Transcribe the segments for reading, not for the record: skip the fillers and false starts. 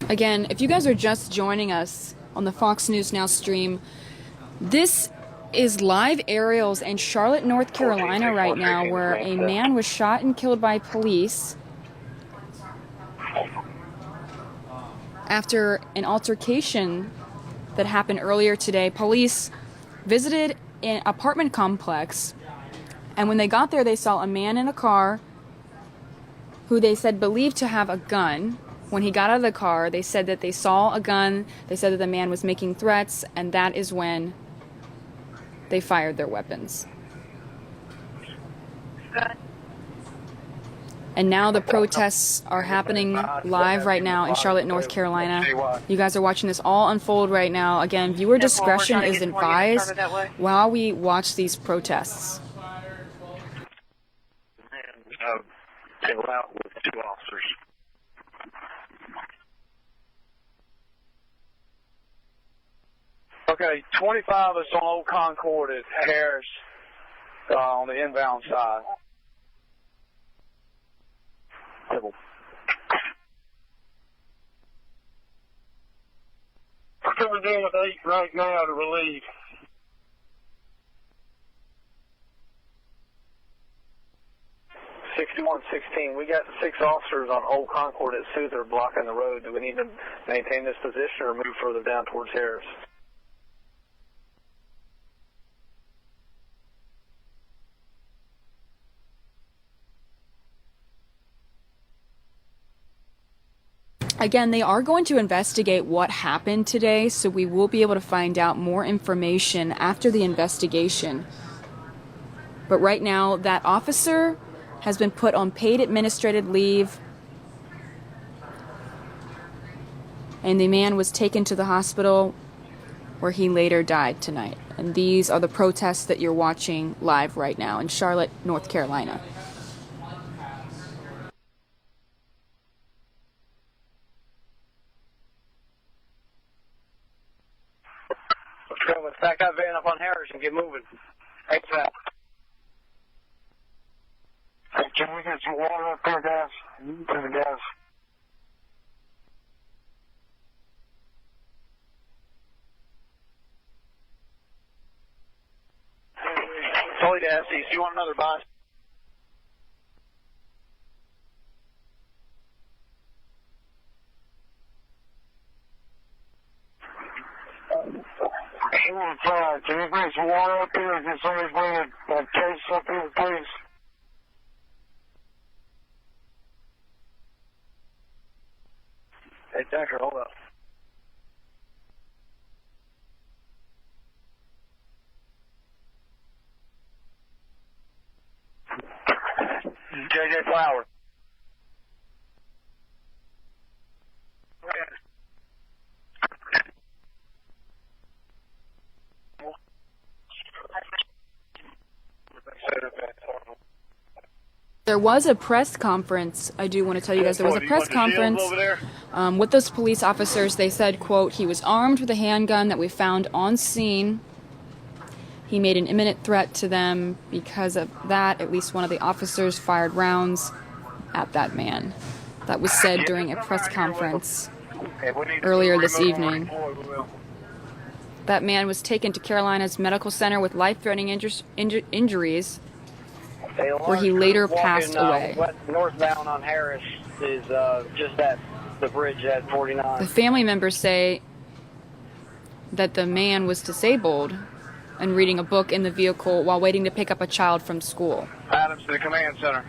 Again, if you guys are just joining us on the Fox News Now stream, this is live aerials in Charlotte, North Carolina right now, where a man was shot and killed by police after an altercation that happened earlier today. Police visited an apartment complex, and when they got there, they saw a man in a car who they said believed to have a gun. When he got out of the car, they said that they saw a gun. They said that the man was making threats, and that is when they fired their weapons. And now the protests are happening live right now in Charlotte, North Carolina. You guys are watching this all unfold right now. Again, viewer discretion is advised while we watch these protests. They were out with 2 officers. Okay, 25 is on Old Concord at Harris on the inbound side. We're coming down with 8 right now to relieve. $6116, we got 6 officers on Old Concord at Souther blocking the road. Do we need to maintain this position or move further down towards Harris? Again, they are going to investigate what happened today, so we will be able to find out more information after the investigation. But right now, that officer has been put on paid administrative leave, and the man was taken to the hospital where he later died tonight. And these are the protests that you're watching live right now in Charlotte, North Carolina. Let's back that van up on Harris and get moving. Thanks, Matt. Hey, can we get some water up there, guys? To the gas. Totally to SC. You want another bus? Can you bring some water up here? Can somebody bring a case up here, please? Hey, Decker, hold up. JJ Flower. There was a press conference. I do want to tell you guys there was a press conference with those police officers. They said, quote, he was armed with a handgun that we found on scene. He made an imminent threat to them. Because of that, at least one of the officers fired rounds at that man. That was said during a press conference earlier this evening. That man was taken to Carolina's Medical Center with life-threatening injuries, where he later passed away. Northbound on Harris is just at the bridge at 49. The family members say that the man was disabled and reading a book in the vehicle while waiting to pick up a child from school. Adams to the command center.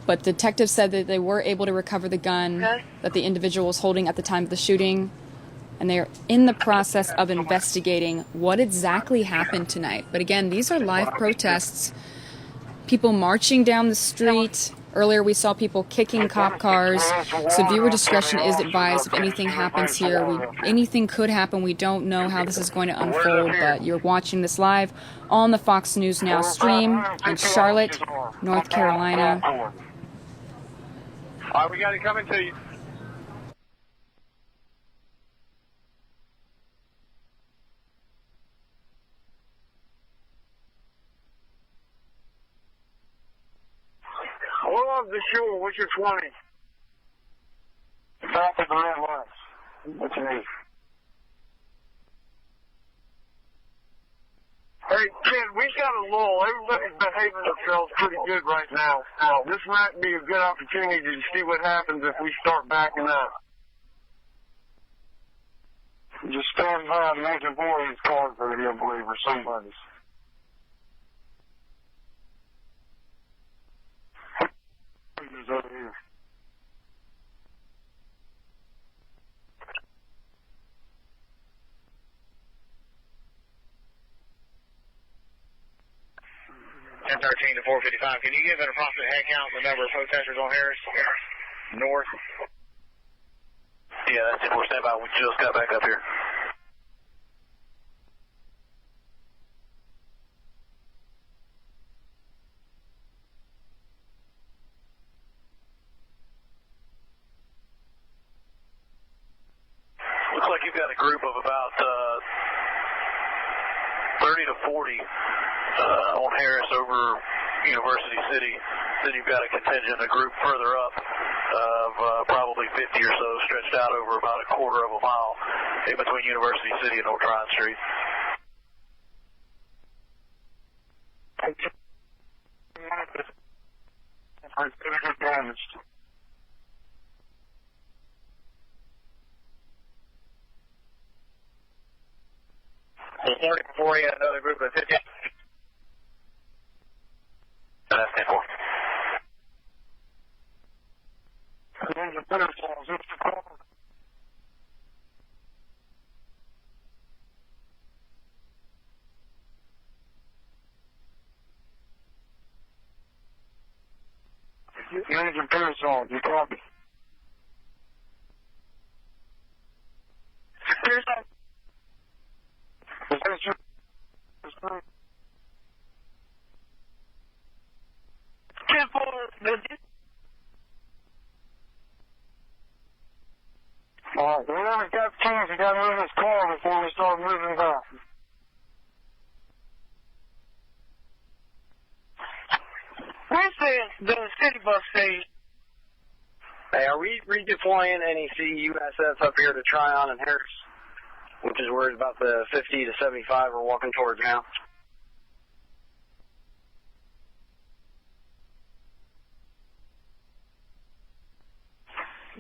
But detectives said that they were able to recover the gun that the individual was holding at the time of the shooting, and they are in the process of investigating what exactly happened tonight. But again, these are live protests. People marching down the street. Earlier we saw people kicking cop cars. So viewer discretion is advised if anything happens here. Anything could happen. We don't know how this is going to unfold, but you're watching this live on the Fox News Now stream in Charlotte, North Carolina. All right, we got it coming to you. We're off the shore. What's your 20? 5 Stop at the red lights. What you need? Hey, kid, we got a lull. Everybody's behaving themselves pretty good right now. This might be a good opportunity to see what happens if we start backing up. Just stand by and make one of these cars for you, I believe, or somebody's. Who's over here? Ten 13 to 455. Can you give an approximate head count the number of protesters on Harris? North. Yeah, that's it. We're standing by. We just got back up here. Looks like you've got a group of about 30 to 40 on Harris over University City. Then you've got a contingent, a group further up of probably 50 or so, stretched out over about a quarter of a mile in between University City and Old Tryon Street. So 30 before you had another group of 50. That's 10 4. Engine parasol, you copy. Parasol. Is that your... Alright, whenever we got the chance, we got to move this car before we start moving back. Where's the city bus station? Hey, are we redeploying any CEU assets up here to Tryon and Harris? Which is where about the 50 to 75 we're walking towards now.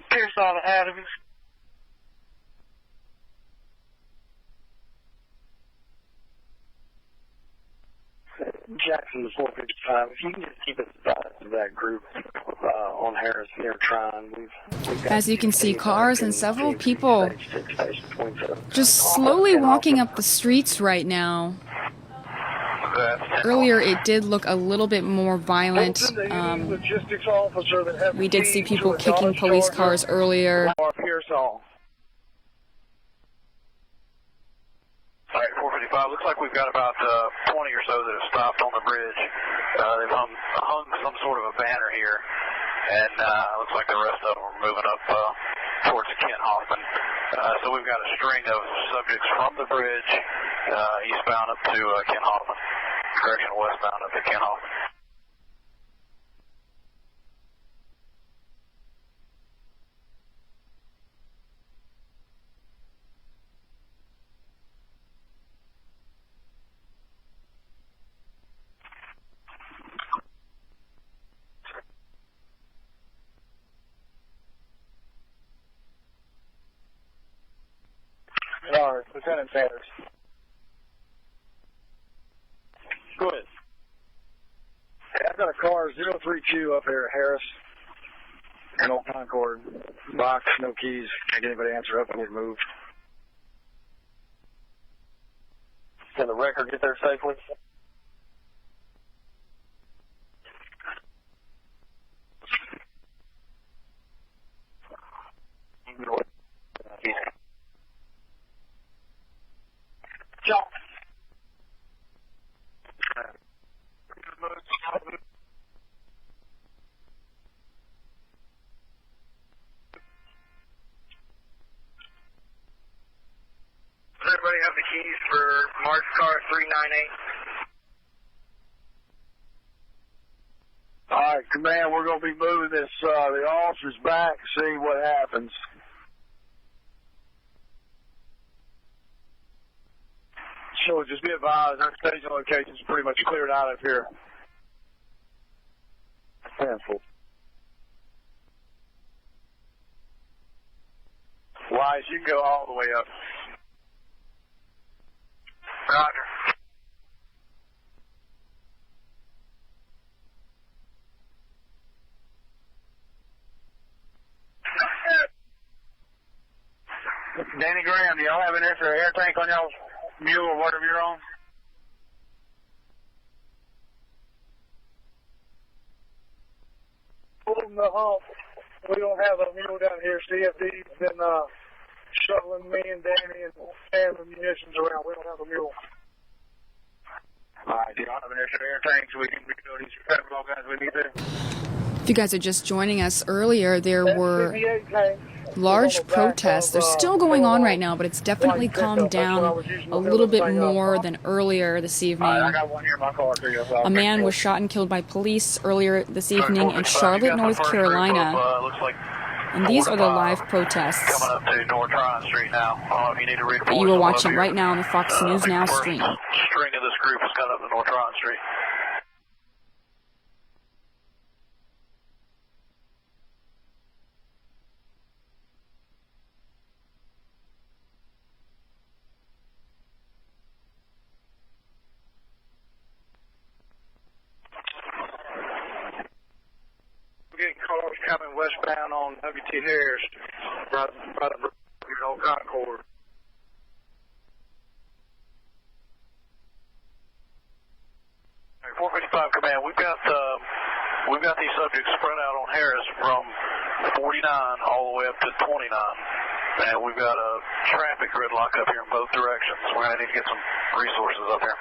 Pierce all the atoms. Jackson to 455. If you can just keep us advised of that group on Harris near Tryon. We've got As you can see, cars and several people just slowly walking up the streets right now. Earlier, it did look a little bit more violent. We did see people kicking police cars earlier. All right, 455. Looks like we've got about 20 or so that have stopped on the bridge. They've hung some sort of a banner here, and looks like the rest of them are moving up towards Kent Hoffman. So we've got a string of subjects from the bridge eastbound up to Kent Hoffman, correction, westbound up to Kent Hoffman. All right, Lieutenant Sanders. Go ahead. Hey, I've got a car 032 up here at Harris and Old Concord. Box, no keys. Can't get anybody to answer up. I need to move. Can the record get there safely? Jump. Does everybody have the keys for March car 398? All right, command, we're going to be moving this, the officers back, see what happens. Sure, just be advised, our staging location is pretty much cleared out up here. Handful. Wise, you can go all the way up. Roger. Danny Graham, do y'all have an extra air tank on y'all's mule or whatever you're on? Pulling the hump. We don't have a mule down here. CFD's been shuttling me and Danny and Sam and munitions around. We don't have a mule. All right, do y'all have an extra air tank so we can rebuild these federal guys we need to? If you guys are just joining us earlier, there were large protests. They're still going on right now, but it's definitely calmed down a little bit more than earlier this evening. A man was shot and killed by police earlier this evening in Charlotte, North Carolina. And these are the live protests Coming up to North Tryon Street now. If you need to read that you are watching right now on the Fox News Now stream. String of this group is coming up to North Tryon Street. Getting cars coming westbound on W.T. Harris, right by the old Concord. Hey, 455 Command, we've got these subjects spread out on Harris from 49 all the way up to 29, and we've got a traffic gridlock up here in both directions. We're going to need to get some resources up here.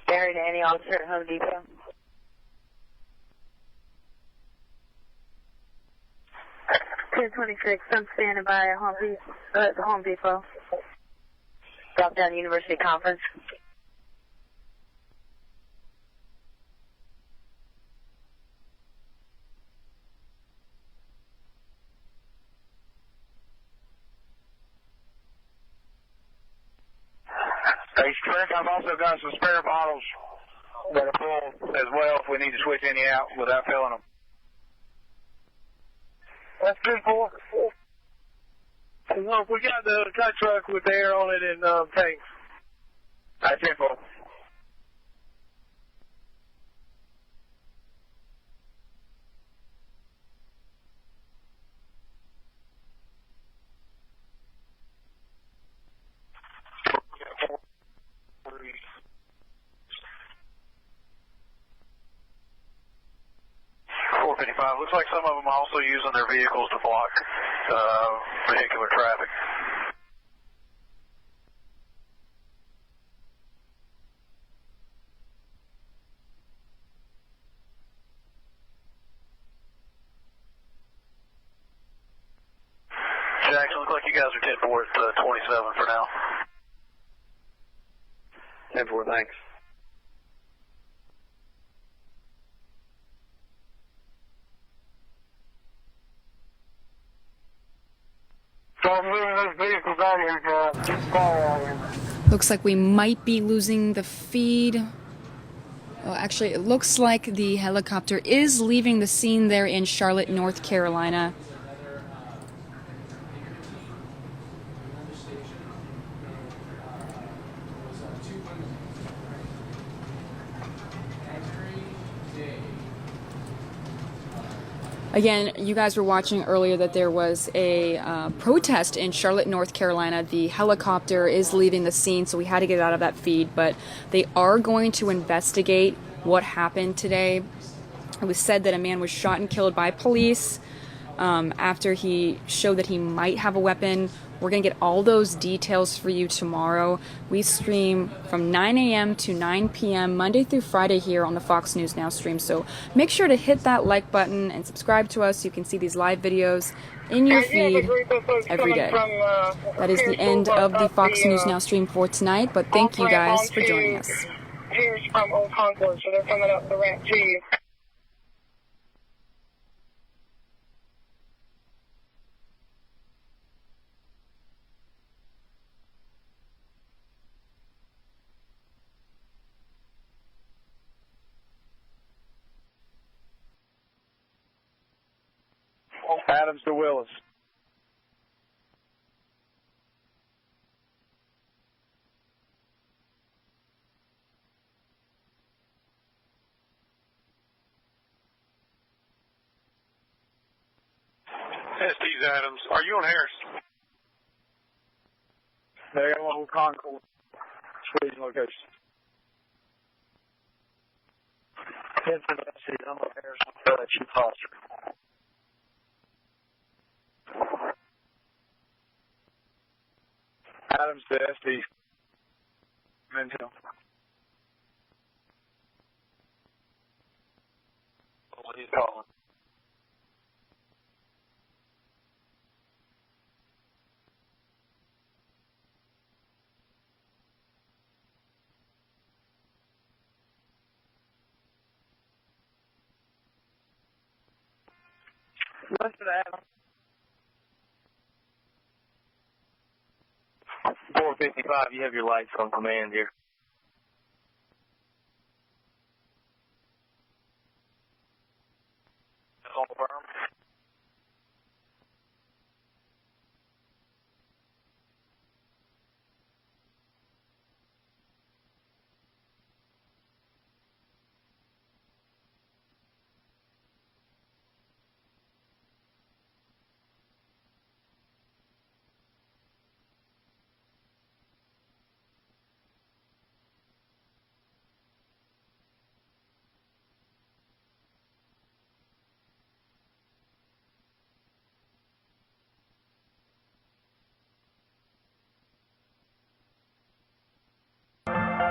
Barry Danny, officer at Home Depot. Ten 26, I'm standing by at the Home Depot. Drop down University Conference. Hey, Strick, I've also got some spare bottles that are full as well if we need to switch any out without filling them. That's 10-4. Look, we got the truck with air on it and tanks. That's 10-4. Looks like some of them are also using their vehicles to block vehicular traffic. Jackson, looks like you guys are 10-4 at 27 for now. 10-4, thanks. Looks like we might be losing the feed. Well, actually, it looks like the helicopter is leaving the scene there in Charlotte, North Carolina. Again, you guys were watching earlier that there was a protest in Charlotte, North Carolina. The helicopter is leaving the scene, so we had to get out of that feed. But they are going to investigate what happened today. It was said that a man was shot and killed by police after he showed that he might have a weapon. We're going to get all those details for you tomorrow. We stream from 9 a.m. to 9 p.m. Monday through Friday here on the Fox News Now stream. So make sure to hit that like button and subscribe to us so you can see these live videos in your feed every day. That is the end of the Fox News Now stream for tonight, but thank you guys for joining us. Here's from Old Concord, so they're coming up the ramp to you. Adams to Willis. ST's Adams. Are you on Harris? They got a little Concord. Sweden location. 10 for the ST. I'm on Harris. Chief Foster. Adams to SD. Mental. What he's calling. Run to the Adams. 455, you have your lights on command here. On the berm.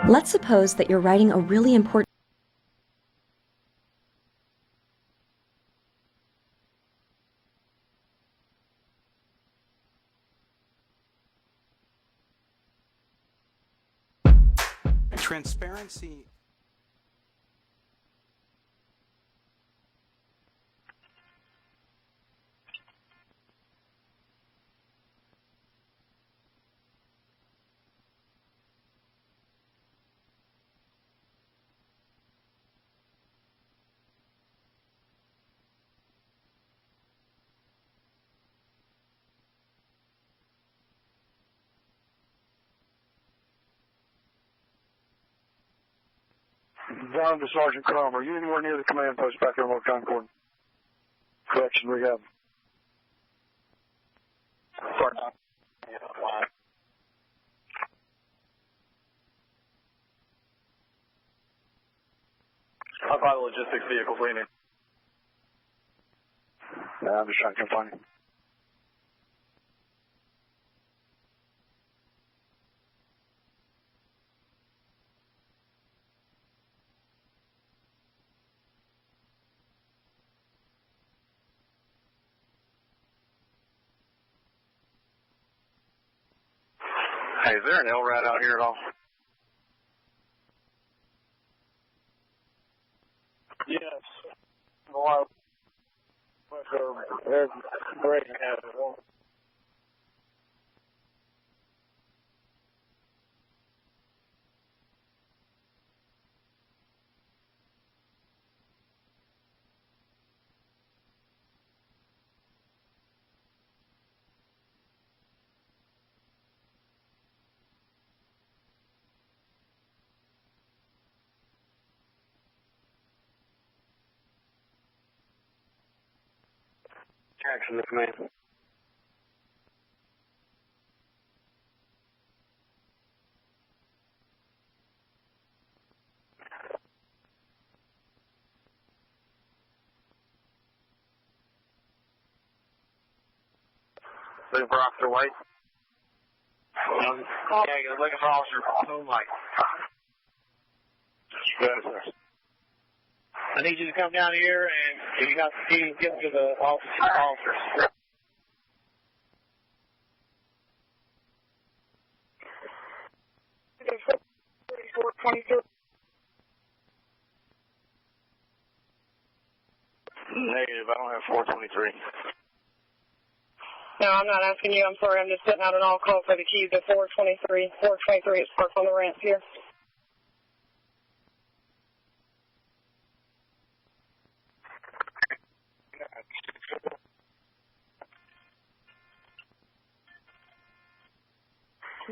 Let's suppose that you're writing a really important transparency. Down to Sergeant Cromer. Are you anywhere near the command post back there in North Concord? Correction, rehab. Sorry. How about the logistics vehicles leaning? Yeah, I'm just trying to find him. Hey, is there an LRAD out here at all? Yes. Well, they're breaking out. Jackson, the command. Looking for Officer White? Yeah, looking for Officer White. Yes, sir. I need you to come down here, and if you got to get to the officers. Negative, I don't have 423. No, I'm not asking you. I'm sorry. I'm just putting out an all call for the keys at 423. 423 is parked on the ramp here.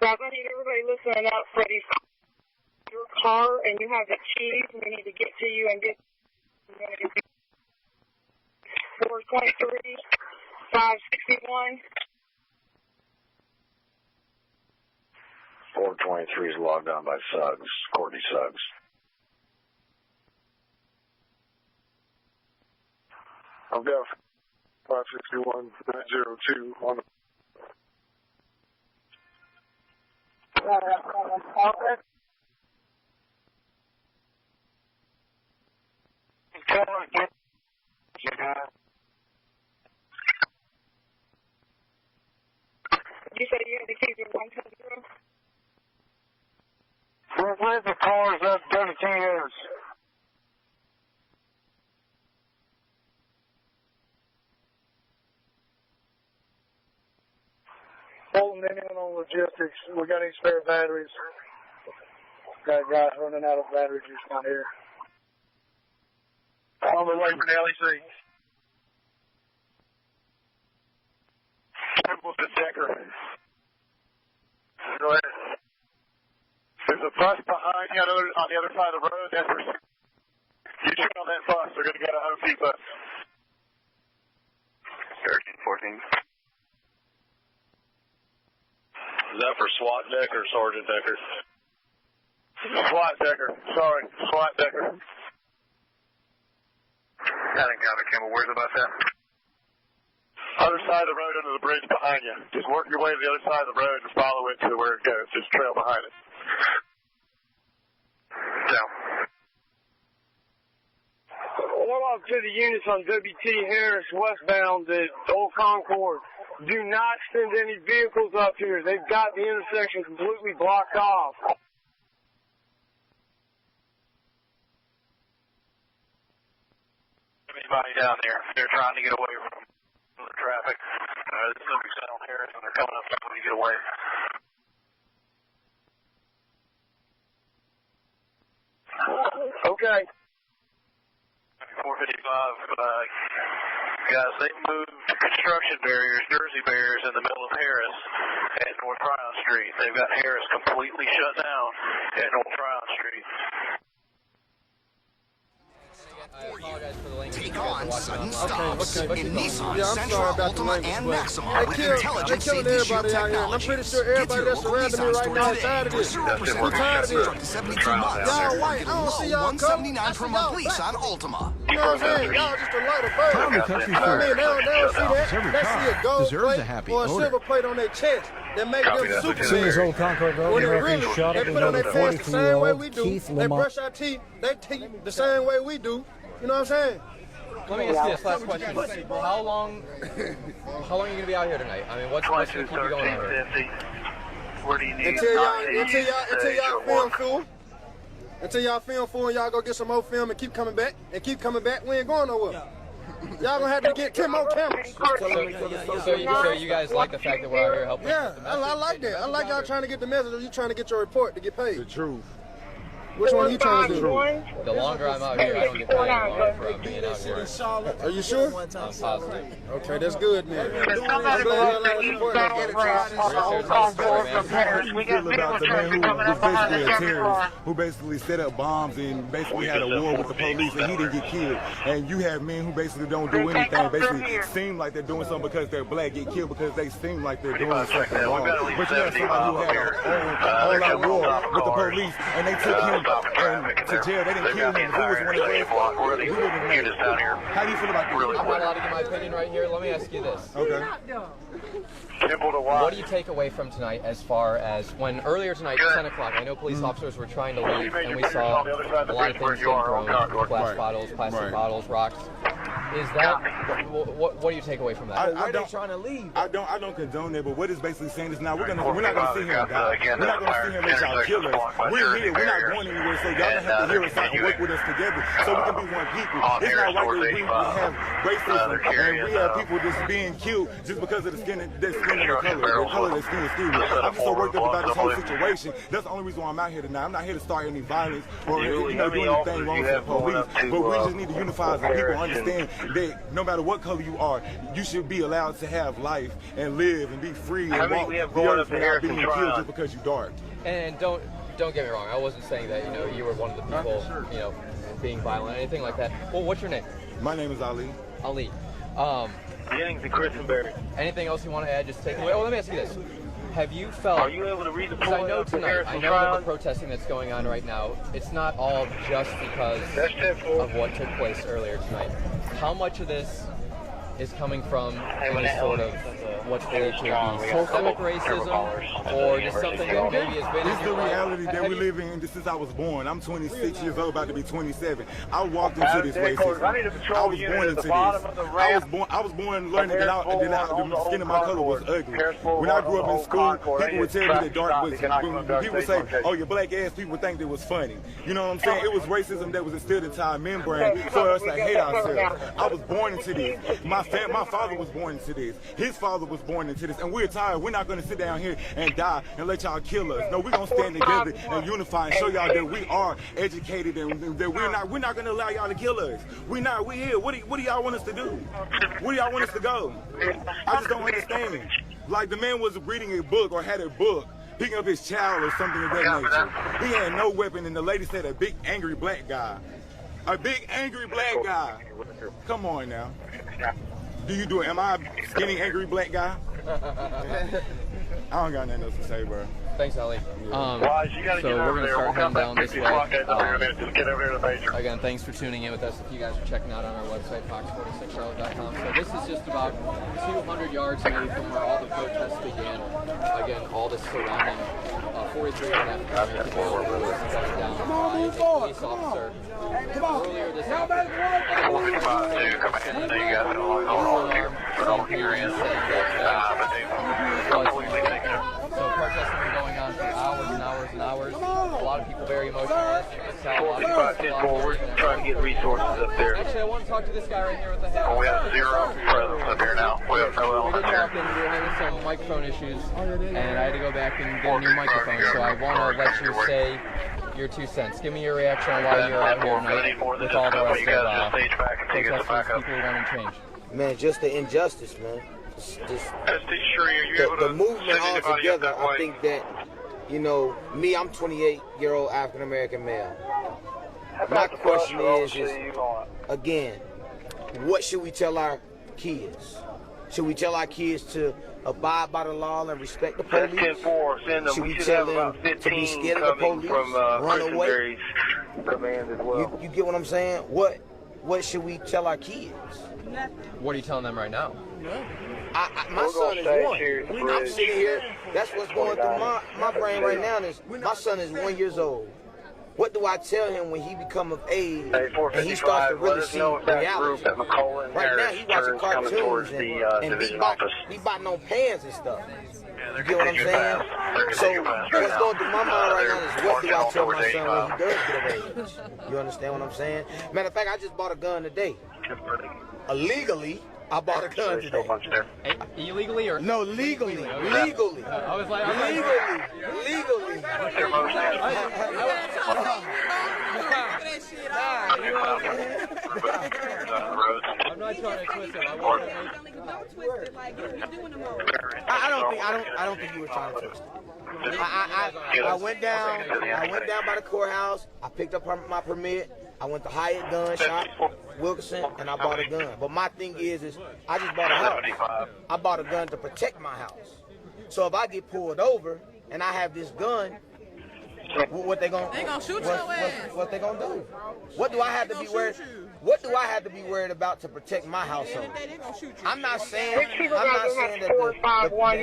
Rob, I need everybody listening up for these. Your car, and you have the keys, and we need to get to you and get 423, 561. 423 is logged on by Suggs, Courtney Suggs. I've got 561-902 on the... You said you had the keys in 110? Where's the cars up 32 years? Holding anyone on logistics. We got any spare batteries? Got guys running out of battery juice down here. On the way from the LEC. Templeton Decker. Go ahead. There's a bus behind you on the other side of the road. That's where you get on that bus. They're going to go to Home Depot. 1314. Is that for SWAT Decker or Sergeant Decker? SWAT Decker. Sorry, SWAT Decker. I think Gavin Kimball, where's the bus at? Other side of the road under the bridge behind you. Just work your way to the other side of the road and follow it to where it goes. Just trail behind it. Down. What up to the units on WT Harris westbound at Old Concord? Do not send any vehicles up here. They've got the intersection completely blocked off. Anybody down there? They're trying to get away from the traffic. There's no percent on Harris, and they're coming up trying to get away. Okay. 455, guys, they moved construction barriers, Jersey barriers in the middle of Harris at North Tryon Street. They've got Harris completely shut down at North Tryon Street. I apologize for the language. Take on sudden stops Okay. in Nissan, Yeah, I'm Sentra, sorry about the Ultima, language, and but Maxima they with killed intelligent safety everybody shield out here, and I'm technology. pretty sure everybody Get that's to your local surrounding me Nissan right store now is today tired of for this. 0% We're tired of interest up this. to 72 months. Y'all white. I don't see y'all color. I $179 per see month y'all lease black. on Ultima. You know what I'm saying? Y'all just a light of bird. Tommy Country You know what I mean? They don't see that. Every They car see a gold deserves plate a happy or a owner. silver plate on their chest that make them super See his old Concord Road, when they Murphy really, shot they at put on their another pants the same way 42-year-old we do. Keith They Lamont. brush our teeth. They teeth the same way we do. You know what I'm saying? Let me ask you this last question. How long are you going to be out here tonight? I mean, what's going to keep you going out here? Where do you need Until y'all film full. Until y'all film full and y'all go get some more film and keep coming back. And keep coming back. We ain't going nowhere. Y'all gonna have to get 10 more cameras. So you guys like the fact that we're out here helping? Yeah, I like that. I like y'all trying to get the message, or you trying to get your report to get paid. The truth. Which one are you trying to do? The longer I'm out here, I don't get paid more for being out here. Are you sure? I'm positive. Okay, that's good, man. Somebody I'm glad y'all report that. Feel about the man who was basically a terrorist, who basically set up bombs and basically had a war with the police, and he didn't get killed. And you have men who basically don't do anything, basically seem like they're doing something because they're black, get killed because they seem like they're doing something wrong. But you have somebody who had a all-out war with the police, and they took him to jail. They didn't kill him. Who was one of those? We wouldn't have made it. How do you feel about this? I'm not allowed to give my opinion right here. Let me ask you this. Okay. What do you take away from tonight as far as when earlier tonight, 10 o'clock, I know police officers were trying to leave and we saw a lot of things getting thrown, glass bottles, plastic bottles, rocks. Is that, what do you take away from that? I don't trying to leave. I don't condone it, but what it's basically saying is now we're not going to sit here and die. We're not going to sit here and let y'all kill us. We're here. We're not going anywhere, so y'all going to have to hear us out and work with us together so we can be one people. It's not right that we have racism and we have people just being killed just because of the skin of their color of their skin, excuse me. I'm just so worked up about this whole situation. That's the only reason why I'm out here tonight. I'm not here to start any violence or do anything wrong with the police, but we just need to unify as a people, understand saying that no matter what color you are, you should be allowed to have life and live and be free and walk the earth without being killed just because you're dark. And don't get me wrong. I wasn't saying that you were one of the people being violent, anything like that. Well, what's your name? My name is Ali. Ali. Jennings and Christenberry. Anything else you want to add? Just take away. Oh, let me ask you this. Have you felt... Are you able to read the Because I know tonight, I know that the protesting that's going on right now, it's not all just because of what took place earlier tonight. How much of this is coming from any sort of what's believed to be systemic racism, or just something that maybe has been... This is the reality that we live in since I was born. I'm 26 years old, about to be 27. I walked into this racism. I was born into this. I was born learning that the skin of my color was ugly. When I grew up in school, people would tell me that dark was... People would say, oh, your black ass, people would think that was funny. You know what I'm saying? It was racism that was instilled into our membrane for us to hate ourselves. I was born into this. My father was born into this. His father was born into this. And we're tired. We're not going to sit down here and die and let y'all kill us. No, we're going to stand together and unify and show y'all that we are educated and that we're not going to allow y'all to kill us. We here. What do y'all want us to do? Where do y'all want us to go? I just don't understand. Like the man was reading a book or had a book, picking up his child or something of that nature. He had no weapon, and the lady said a big angry black guy. A big angry black guy. Come on now. Do you do it? Am I a skinny, angry black guy? I don't got nothing else to say, bro. Thanks, Ali. So we're going to start heading down this way. Just get over here to the major. Again, thanks for tuning in with us. If you guys are checking out on our website, fox46charlotte.com. So this is just about 200 yards maybe from where all the protests began. Again, all this surrounding 43 African American male gunned down by a police officer earlier this So protesting been going on for hours and hours and hours. A lot of people very emotional. We're trying to get resources up there. Actually, I want to talk to this guy right here with the hat. We have zero presence up here now. We have no We were element here. talking, we were having some microphone issues, and I had to go back and get a new microphone, so I want to let you say your 2 cents. Give me your reaction on why you're out here tonight with all the rest of protesters, people who want to change. Man, just the injustice, man. The movement altogether, I think that, me, I'm 28-year-old African-American male. My question is, again, what should we tell our kids? Should we tell our kids to abide by the law and respect the police? Should we tell them to be scared of the police, run away? You get what I'm saying? What should we tell our kids? What are you telling them right now? My son is one. I'm sitting here. That's what's going through my brain right now. Is my son is 1 year old. What do I tell him when he become of age and he starts to really see reality? Right now he watching cartoons and he biting on pans and stuff. You get what I'm saying? So what's going through my mind right now is what do I tell my son when he does get of age? You understand what I'm saying? Matter of fact, I just bought a gun today. Illegally, I bought a gun today. Illegally or? No, legally. Legally. I was like, legally. I'm not trying to twist it. I don't think you were trying to twist it. I went down by the courthouse. I picked up my permit. I went to Hyatt Gun Shop, Wilkinson, and I bought a gun. But my thing is I just bought a house. I bought a gun to protect my house. So if I get pulled over and I have this gun, what they gonna shoot your ass. What they gonna do? What do I have to be worried? What do I have to be worried about to protect my household? I'm not saying that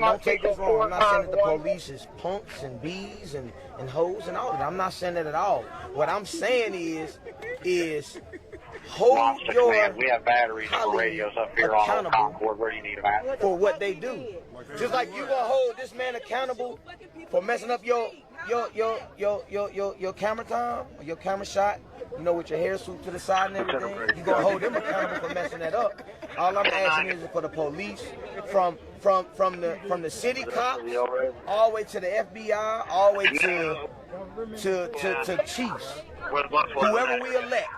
don't take this wrong. I'm not saying that the police is punks and bees and hoes and all that. I'm not saying that at all. What I'm saying is hold your we have batteries and radios up here on the Concord. Where do you need them at? For what they do. Just like you gonna hold this man accountable for messing up your camera time or your camera shot, with your hair swooped to the side and everything, you gonna hold them accountable for messing that up. All I'm asking is for the police, from the city cops all the way to the FBI, all the way to chiefs, whoever we elect,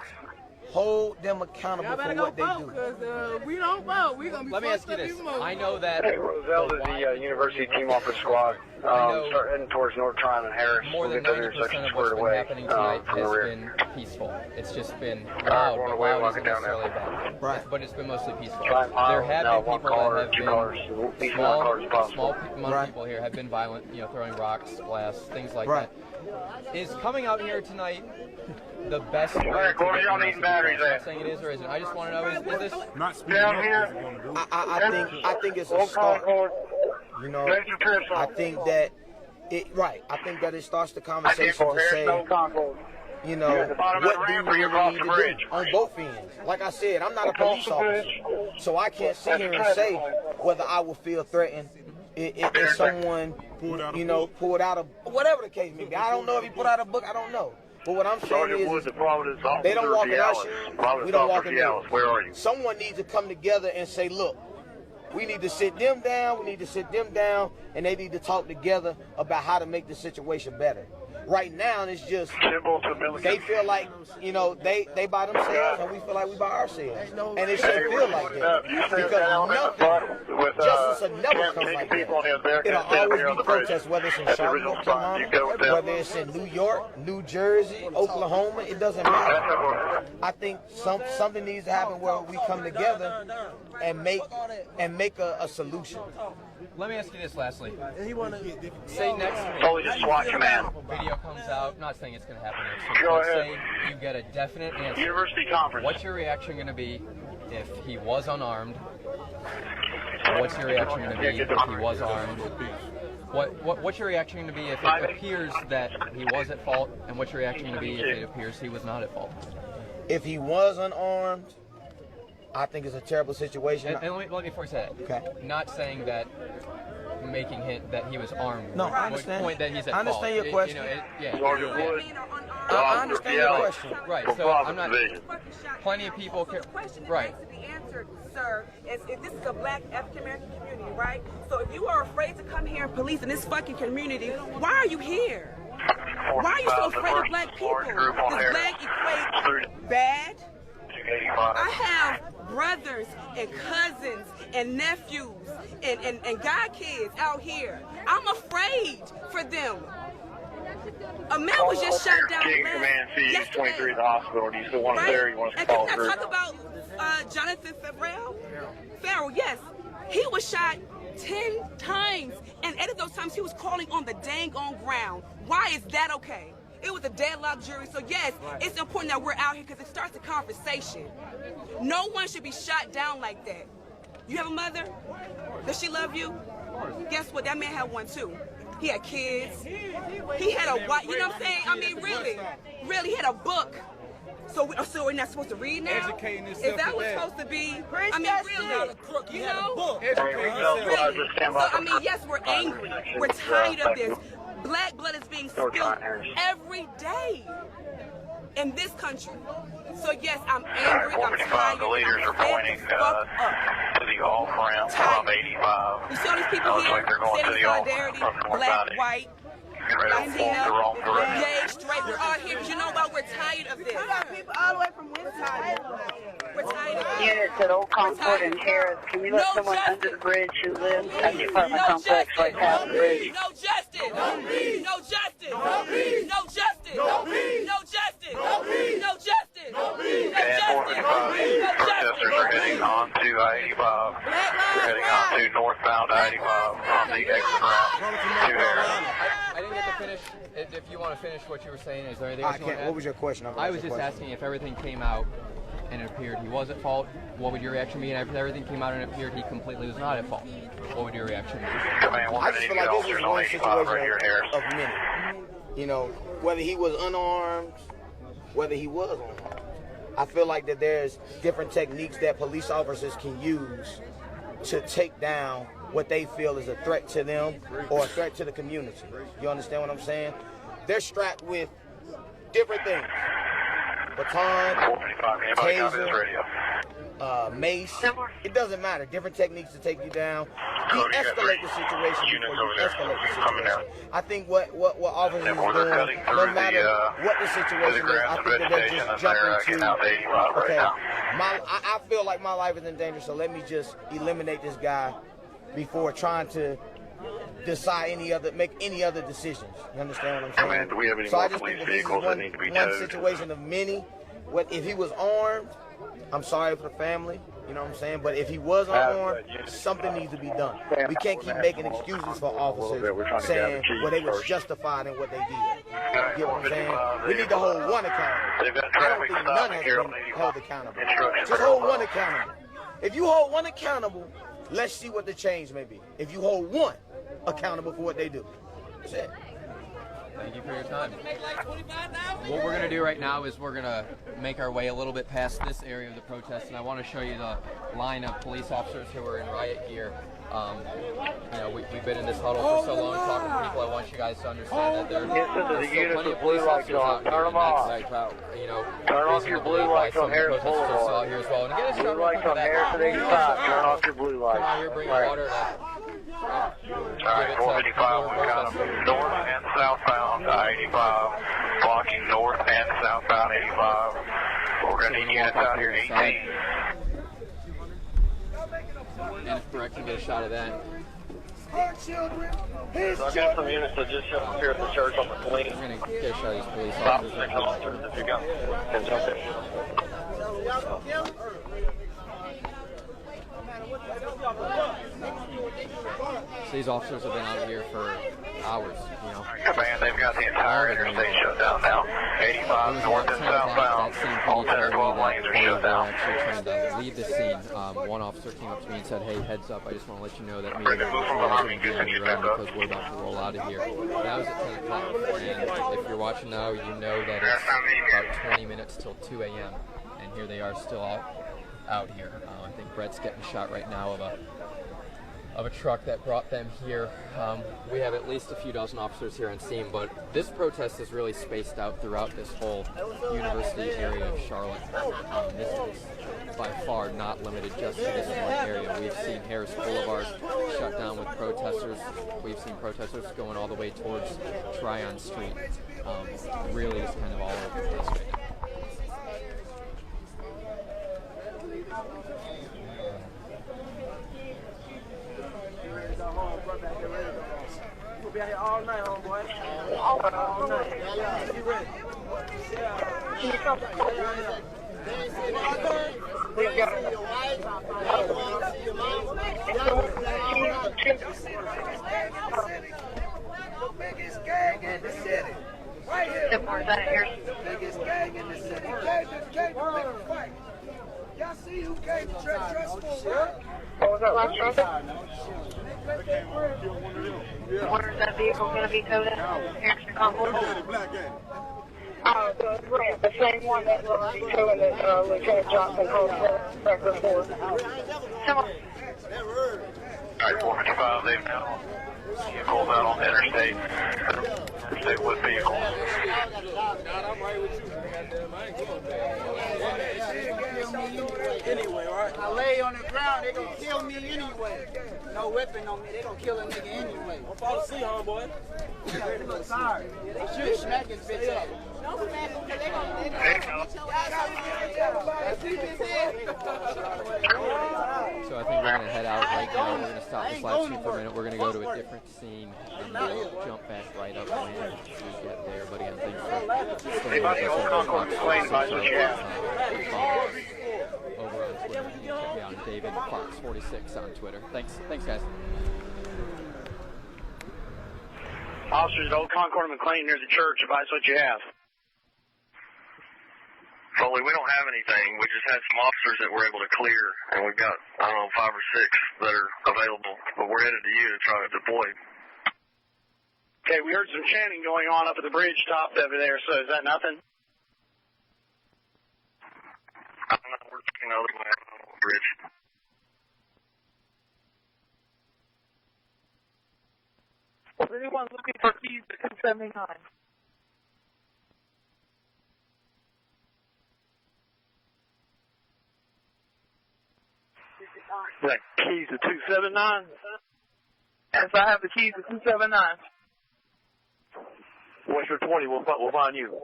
hold them accountable for what they do. Because we don't vote. We're going to be Let me ask you this. I know that... Hey, Roselle is the University Team Officer Squad. Start heading towards North Tryon and Harris. More than 90% of what's been happening tonight has been peaceful. It's just been loud, but loud isn't necessarily bad. Right. But it's been mostly peaceful. There have been people that have been small amount of people here have been violent, you know, throwing rocks, glass, things like that. Is coming out here tonight the best way to get the message across? I'm not saying it is or isn't. I just want to know, is this not speaking up? I think it's a start. You know, I think that I think that it starts the conversation to say, you know, what do you really need to do on both ends? Like I said, I'm not a police officer, so I can't sit here and say whether I will feel threatened if someone, you know, pulled out a, whatever the case may be. I don't know if he put out a book, I don't know. But what I'm saying is, they don't walk in our shoes, we don't walk in theirs. Where are you? Someone needs to come together and say, look, we need to sit them down, and they need to talk together about how to make the situation better. Right now, it's just, they feel like, you know, they by themselves, and we feel like we by ourselves. And it shouldn't feel like that. Because justice will never come like that. It'll always be protests, whether it's in Charlotte, North Carolina, whether it's in New York, New Jersey, Oklahoma, it doesn't matter. I think something needs to happen where we come together and make a solution. Let me ask you this lastly. Say next week, Totally just SWAT command. video comes out, not saying it's going to happen next week, but say you get a definite answer. University conference. What's your reaction going to be if he was unarmed? What's your reaction going to be if he was armed? What's your reaction going to be if it appears that he was at fault? And what's your reaction going to be if it appears he was not at fault? If he was unarmed, I think it's a terrible situation. And let me before you say that. Okay. Not saying that, making hint that he was armed. No, I understand. Point that he's at I understand fault. your question. I understand your question. Right. So I'm not. Plenty of people. Right. Sir, if this is a black African American community, right? So if you are afraid to come here and police in this fucking community, why are you here? Why are you so afraid of black people? Does black equate bad? I have brothers and cousins and nephews and god kids out here. I'm afraid for them. A man was just shot down yesterday. 23 at the hospital. Do you still want to there? You want to follow through? And can I talk about Jonathan Farrell? Yes. He was shot 10 times, and 8 of those times he was crawling on the dang on ground. Why is that okay? It was a deadlocked jury, so yes, it's important that we're out here because it starts a conversation. No one should be shot down like that. You have a mother? Does she love you? Guess what? That man had one too. He had kids. He had a wife. You know what I'm saying? I mean, really, he had a book. So we're not supposed to read now? Educating yourself. Is that what's supposed to be? I mean, really, you know? Really. So, I mean, yes, we're angry. We're tired of this. Black blood is being spilled every day in this country. So yes, I'm angry. I'm tired. The leaders are pointing to the off ramp from 85. You see all these people here standing solidarity, black, white, Latino, gay, straight. We're all here because you know what? We're tired of this. We got people all the way from West Side. We're tired of this. Units at Old Concord and Harris, can you let someone under the bridge who lives at the apartment complex right past the bridge? No justice! No justice! No justice! No justice! No justice! And 45 protesters are heading on to I-85. They're heading on to northbound I-85 on the exit route to Harris. I didn't get to finish. If you want to finish what you were saying, is there anything else you want to add? What was your question? I was just asking if everything came out and it appeared he was at fault, what would your reaction be? And if everything came out and it appeared he completely was not at fault, what would your reaction be? I just feel like this is one situation of many. You know, whether he was unarmed, whether he was unarmed. I feel like that there's different techniques that police officers can use to take down what they feel is a threat to them or a threat to the community. You understand what I'm saying? They're strapped with different things. Baton, taser, mace. It doesn't matter. Different techniques to take you down. de-escalate the situation before you escalate the situation. I think what officers is doing, no matter what the situation is, I think that they're just jumping to, okay, I feel like my life is in danger, so let me just eliminate this guy before trying to decide make any other decisions. You understand what I'm saying? Do we have any So more I just police think that this is vehicles that need to be one towed? situation of many. If he was armed, I'm sorry for the family, you know what I'm saying? But if he was unarmed, something needs to be done. We can't keep making excuses for officers saying, well, they was justified in what they did. You get what I'm saying? We need to hold one accountable. I don't think none has been held accountable. Just hold one accountable. If you hold one accountable, let's see what the change may be. If you hold one accountable for what they do. That's it. Thank you for your time. What we're going to do right now is we're going to make our way a little bit past this area of the protest, and I want to show you the line of police officers who are in riot gear. You know, we've been in this huddle for so long talking to people. I want you guys to understand that there's still plenty of police officers out here. And that's, you know, turn off your blue lights on Harris Boulevard. Here as well. And again, blue lights on Harris and 85. Turn off your blue lights. Come out here, bring water. Alright, 455, we've got them north and southbound 85, blocking north and southbound 85. We're going to need units out here 18. And if correct, you get a shot of that. So I got some units that just showed up here at the church on the clean. We're going to get a shot of these police Stop officers. 6 officers if you got and jump in. So these officers have been out here for hours, you know. Command, they've got the entire interstate shut down now. 85 north and southbound. All 10 or 12 lanes are shut down. Actually trying to leave the scene. One officer came up to me and said, hey, heads up, I just want to let you know that me and Move from behind me, because we're about to roll out of here. That was at 10 o'clock. And if you're watching now, you know that it's about 20 minutes till 2 a.m. And here they are still out here. I think Brett's getting shot right now of a truck that brought them here. We have at least a few dozen officers here on scene, but this protest is really spaced out throughout this whole university area of Charlotte. This is by far not limited just to this one area. We've seen Harris Boulevard shut down with protesters. We've seen protesters going all the way towards Tryon Street. Really is kind of all over the place right now. We'll be out here all night, homeboy. All night. You ready? Biggest gang in the city. Right here. Biggest gang in the city. Came to make a fight. Y'all see who came to dress for work? What was that last truck? Where is that vehicle going to be towed at? Harrison Convoy? The same one that will be towing that Lieutenant Johnson called record for. Come on. Alright, 455, they've now vehicles out on the interstate. Interstate with vehicles. Anyway, right? I lay on the ground, they gonna kill me anyway. No weapon on me, they gonna kill a nigga anyway. Don't fall asleep, homeboy. You ready to go sorry. Yeah, they should smack his bitch ass. Don't smack him, because they gonna beat your ass. So I think we're going to head out right now. We're going to stop this live stream for a minute. We're going to go to a different scene and we'll jump back right up when we get there. But again, thanks for staying with us over on Twitter. You can check me out on David Fox 46 on Twitter. Thanks guys. Officers at Old Concord and McLean near the church, advise what you have. Foley, we don't have anything. We just had some officers that we're able to clear, and we've got, 5 or 6 that are available. But we're headed to you to try to deploy. Okay, we heard some chanting going on up at the bridge top over there, so is that nothing? I don't know. We're checking the other way on the bridge. Is anyone looking for keys to 279? That keys to 279? Yes, I have the keys to 279. What's your 20? We'll find you.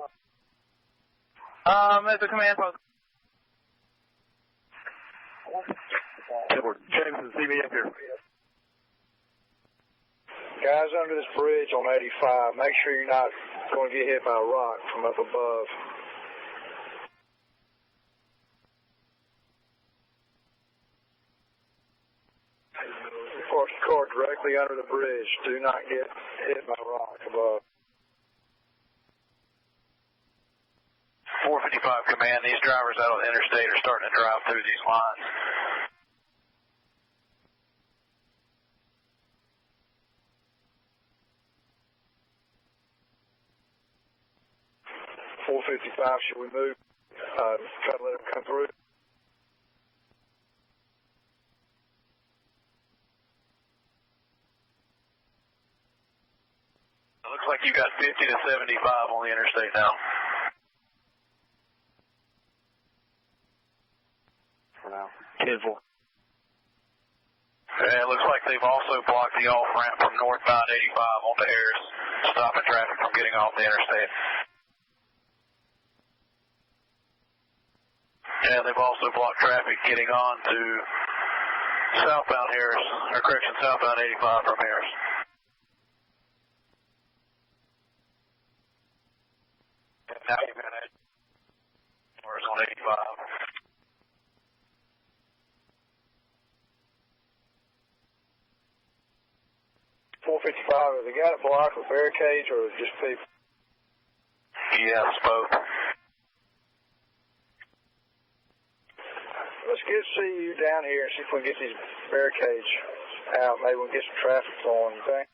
At the command post. Jameson, see me up here. Guys under this bridge on 85, make sure you're not going to get hit by a rock from up above. Park your car directly under the bridge. Do not get hit by a rock above. 455 command, these drivers out on the interstate are starting to drive through these lines. Should we move? Try to let them come through. It looks like you got 50 to 75 on the interstate now. For now. 10-4. And it looks like they've also blocked the off-ramp from northbound 85 onto Harris, stopping traffic from getting off the interstate. And they've also blocked traffic getting on to southbound Harris, or correction, southbound 85 from Harris. And now you've got Harris on 85. 455, have they got it blocked with barricades or just people? Yes, both. Let's get CU down here and see if we can get these barricades out. Maybe we can get some traffic flowing, okay?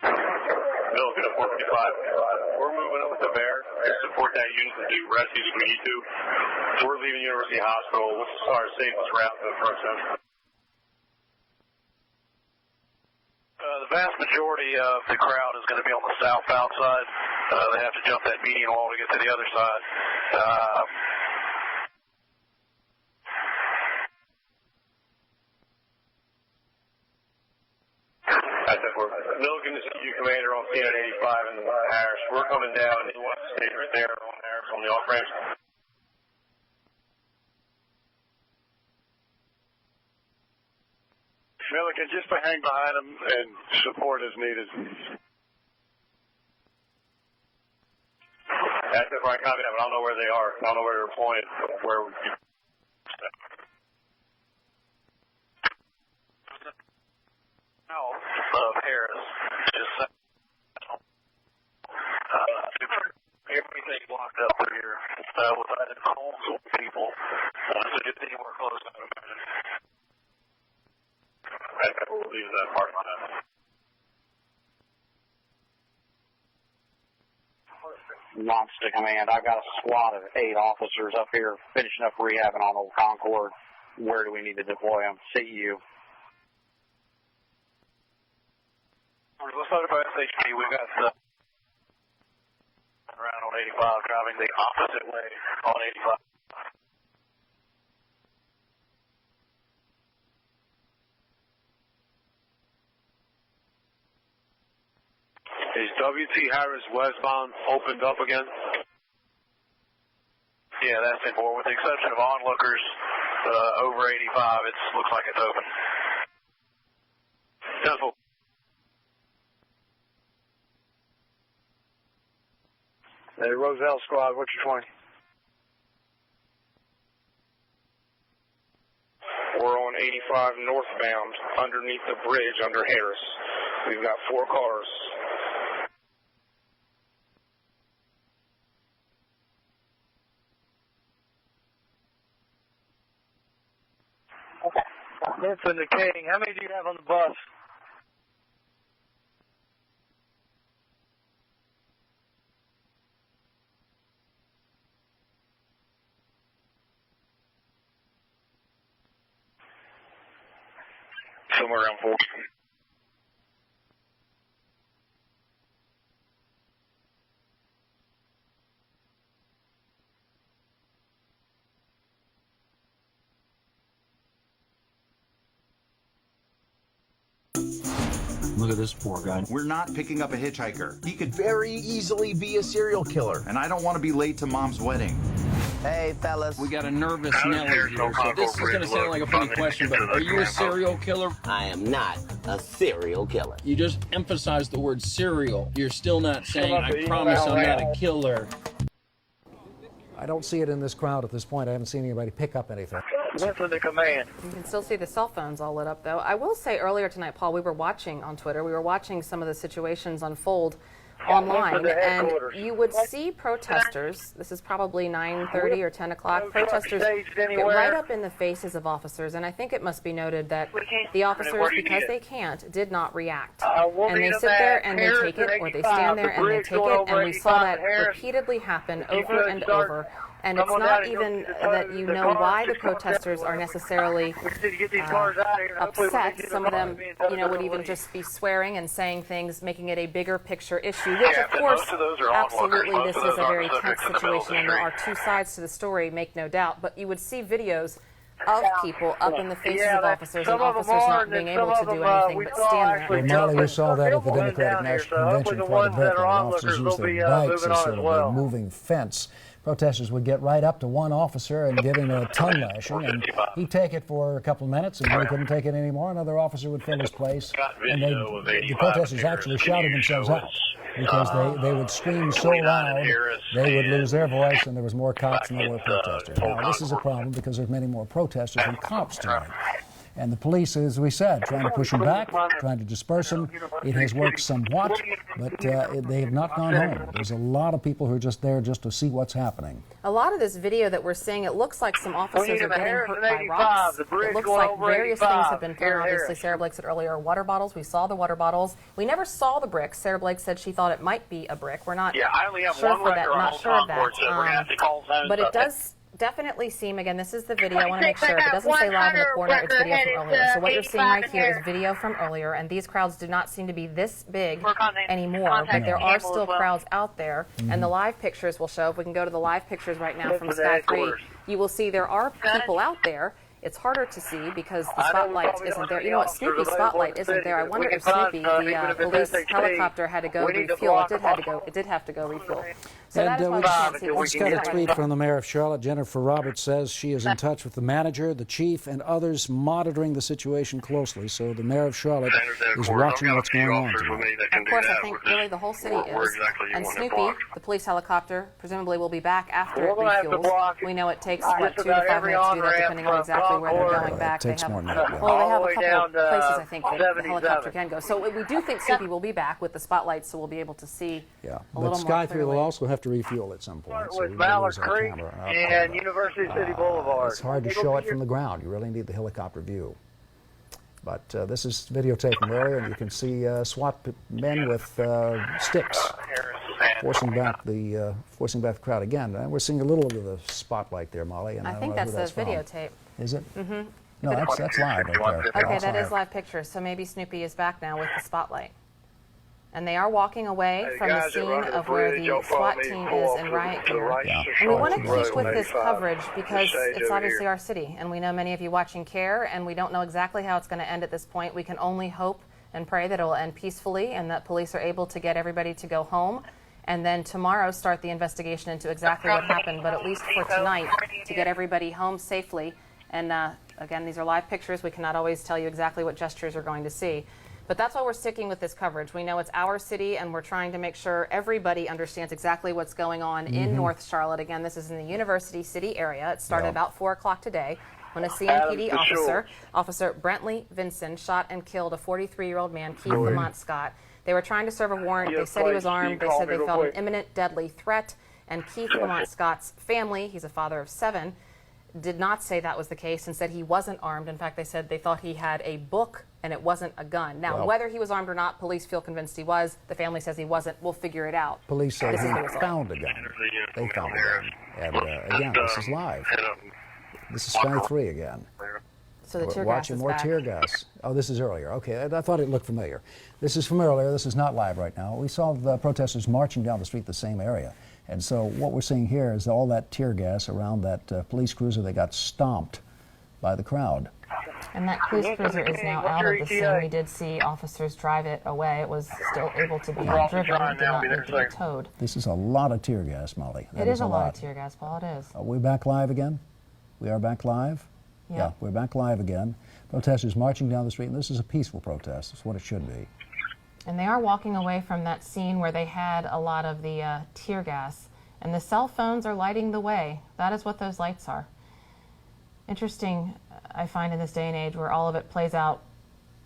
Bill, get a 455. We're moving up with the bear to support that unit and do rescues if we need to. We're leaving University Hospital. What's our safest route to the front center? The vast majority of the crowd is going to be on the southbound side. They have to jump that median wall to get to the other side. Milligan is CU commander on scene at 85 in Harris. We're coming down. He wants to stay right there on Harris on the off ramp. Milligan, just hang behind them and support as needed. That's it, right? Copy that, but I don't know where they are. I don't know where they're pointed. Where would you? Of Harris, just everything blocked up through here with either homes or people. So just anywhere close to it. I will leave that part on that. Launch to command. I've got a squad of 8 officers up here finishing up rehabbing on Old Concord. Where do we need to deploy them? CU. Let's notify SHP. We've got around on 85 driving the opposite way on 85. Is WT Harris westbound opened up again? Yeah, that's it. With the exception of onlookers over 85, it looks like it's open. Simple. Hey, Roselle squad, what's your 20? We're on 85 northbound underneath the bridge under Harris. We've got 4 cars. It's indicating. How many do you have on the bus? Somewhere around 40. Look at this poor guy. We're not picking up a hitchhiker. He could very easily be a serial killer. And I don't want to be late to Mom's wedding. Hey, fellas. We got a nervous Nelly here, so this is going to sound like a funny question, but are you a serial killer? I am not a serial killer. You just emphasized the word serial. You're still not saying, I promise I'm not a killer. I don't see it in this crowd at this point. I haven't seen anybody pick up anything. Listen to command. You can still see the cell phones all lit up, though. I will say earlier tonight, Paul, we were watching on Twitter. We were watching some of the situations unfold online, and you would see protesters. This is probably 9:30 or 10 o'clock. Protesters get right up in the faces of officers, and I think it must be noted that the officers, because they can't, did not react. And they sit there and they take it, or they stand there and they take it, and we saw that repeatedly happen over and over. And it's not even that you know why the protesters are necessarily upset. Some of them, would even just be swearing and saying things, making it a bigger picture issue, which, of course, absolutely, this is a very tense situation, and there are two sides to the story, make no doubt. But you would see videos of people up in the faces of officers, and officers not being able to do anything but stand there. Well, Molly, we saw that at the Democratic National Convention in front of Brooklyn. Officers used their bikes as sort of a moving fence. Protesters would get right up to one officer and give him a tongue lashing, and he'd take it for a couple of minutes, and when he couldn't take it anymore, another officer would fill his place, and the protesters actually shouted themselves out because they would scream so loud they would lose their voice, and there was more cops than there were protesters. Now, this is a problem because there's many more protesters than cops tonight. And the police, as we said, trying to push them back, trying to disperse them. It has worked somewhat, but they have not gone home. There's a lot of people who are just there just to see what's happening. A lot of this video that we're seeing, it looks like some officers are getting hurt by rocks. It looks like various things have been thrown. Obviously, Sarah Blake said earlier, water bottles. We saw the water bottles. We never saw the bricks. Sarah Blake said she thought it might be a brick. We're not sure for that, not sure of that. But it does definitely seem, again, this is the video, I want to make sure, if it doesn't say live in the corner, it's video from earlier. So what you're seeing right here is video from earlier, and these crowds do not seem to be this big anymore, but there are still crowds out there, and the live pictures will show, if we can go to the live pictures right now from Sky 3, you will see there are people out there. It's harder to see because the spotlight isn't there. You know what, Snoopy's spotlight isn't there. I wonder if Snoopy, the police helicopter, had to go refuel. It did have to go refuel. So that is why we can't see. We just got a tweet from the mayor of Charlotte. Jennifer Roberts says she is in touch with the manager, the chief, and others monitoring the situation closely. So the mayor of Charlotte is watching what's going on tonight. Of course, I think really the whole city is. And Snoopy, the police helicopter, presumably will be back after it refuels. We know it takes, 2 to 5 minutes to do that, depending on exactly where they're going back. It takes more than that. Well, they have a couple of places, I think, that the helicopter can go. So we do think Snoopy will be back with the spotlights, so we'll be able to see a little more clearly. Sky 3 will also have to refuel at some point. With Mallard Creek and University City Boulevard. It's hard to show it from the ground. You really need the helicopter view. But this is videotape from earlier, and you can see SWAT men with sticks forcing back the crowd again. And we're seeing a little of the spotlight there, Molly. And I think that's the videotape. Is it? Mm-hmm. No, that's live right there. Okay, that is live pictures. So maybe Snoopy is back now with the spotlight. And they are walking away from the scene of where the SWAT team is in riot gear. And we want to keep with this coverage because it's obviously our city, and we know many of you watching care, and we don't know exactly how it's going to end at this point. We can only hope and pray that it will end peacefully and that police are able to get everybody to go home, and then tomorrow start the investigation into exactly what happened, but at least for tonight, to get everybody home safely. And again, these are live pictures. We cannot always tell you exactly what gestures we're going to see. But that's why we're sticking with this coverage. We know it's our city, and we're trying to make sure everybody understands exactly what's going on in North Charlotte. Again, this is in the University City area. It started about 4 o'clock today when a CMPD Officer Brentley Vinson, shot and killed a 43-year-old man, Keith Lamont Scott. They were trying to serve a warrant. They said he was armed. They said they felt an imminent deadly threat. And Keith Lamont Scott's family, he's a father of 7, did not say that was the case and said he wasn't armed. In fact, they said they thought he had a book and it wasn't a gun. Now, whether he was armed or not, police feel convinced he was. The family says he wasn't. We'll figure it out. Police say he found a gun. They found a gun. And again, this is live. This is Sky 3 again. So the tear We're gas watching is more back. tear gas. Oh, this is earlier. Okay, I thought it looked familiar. This is from earlier. This is not live right now. We saw the protesters marching down the street the same area. And so what we're seeing here is all that tear gas around that police cruiser that got stomped by the crowd. And that police cruiser is now out of the scene. We did see officers drive it away. It was still able to be driven. It did not need to be towed. This is a lot of tear gas, Molly. It is a lot of tear gas, Paul. It is. Are we back live again? We are back live? Yeah, we're back live again. Protesters marching down the street, and this is a peaceful protest. It's what it should be. And they are walking away from that scene where they had a lot of the tear gas. And the cell phones are lighting the way. That is what those lights are. Interesting, I find, in this day and age where all of it plays out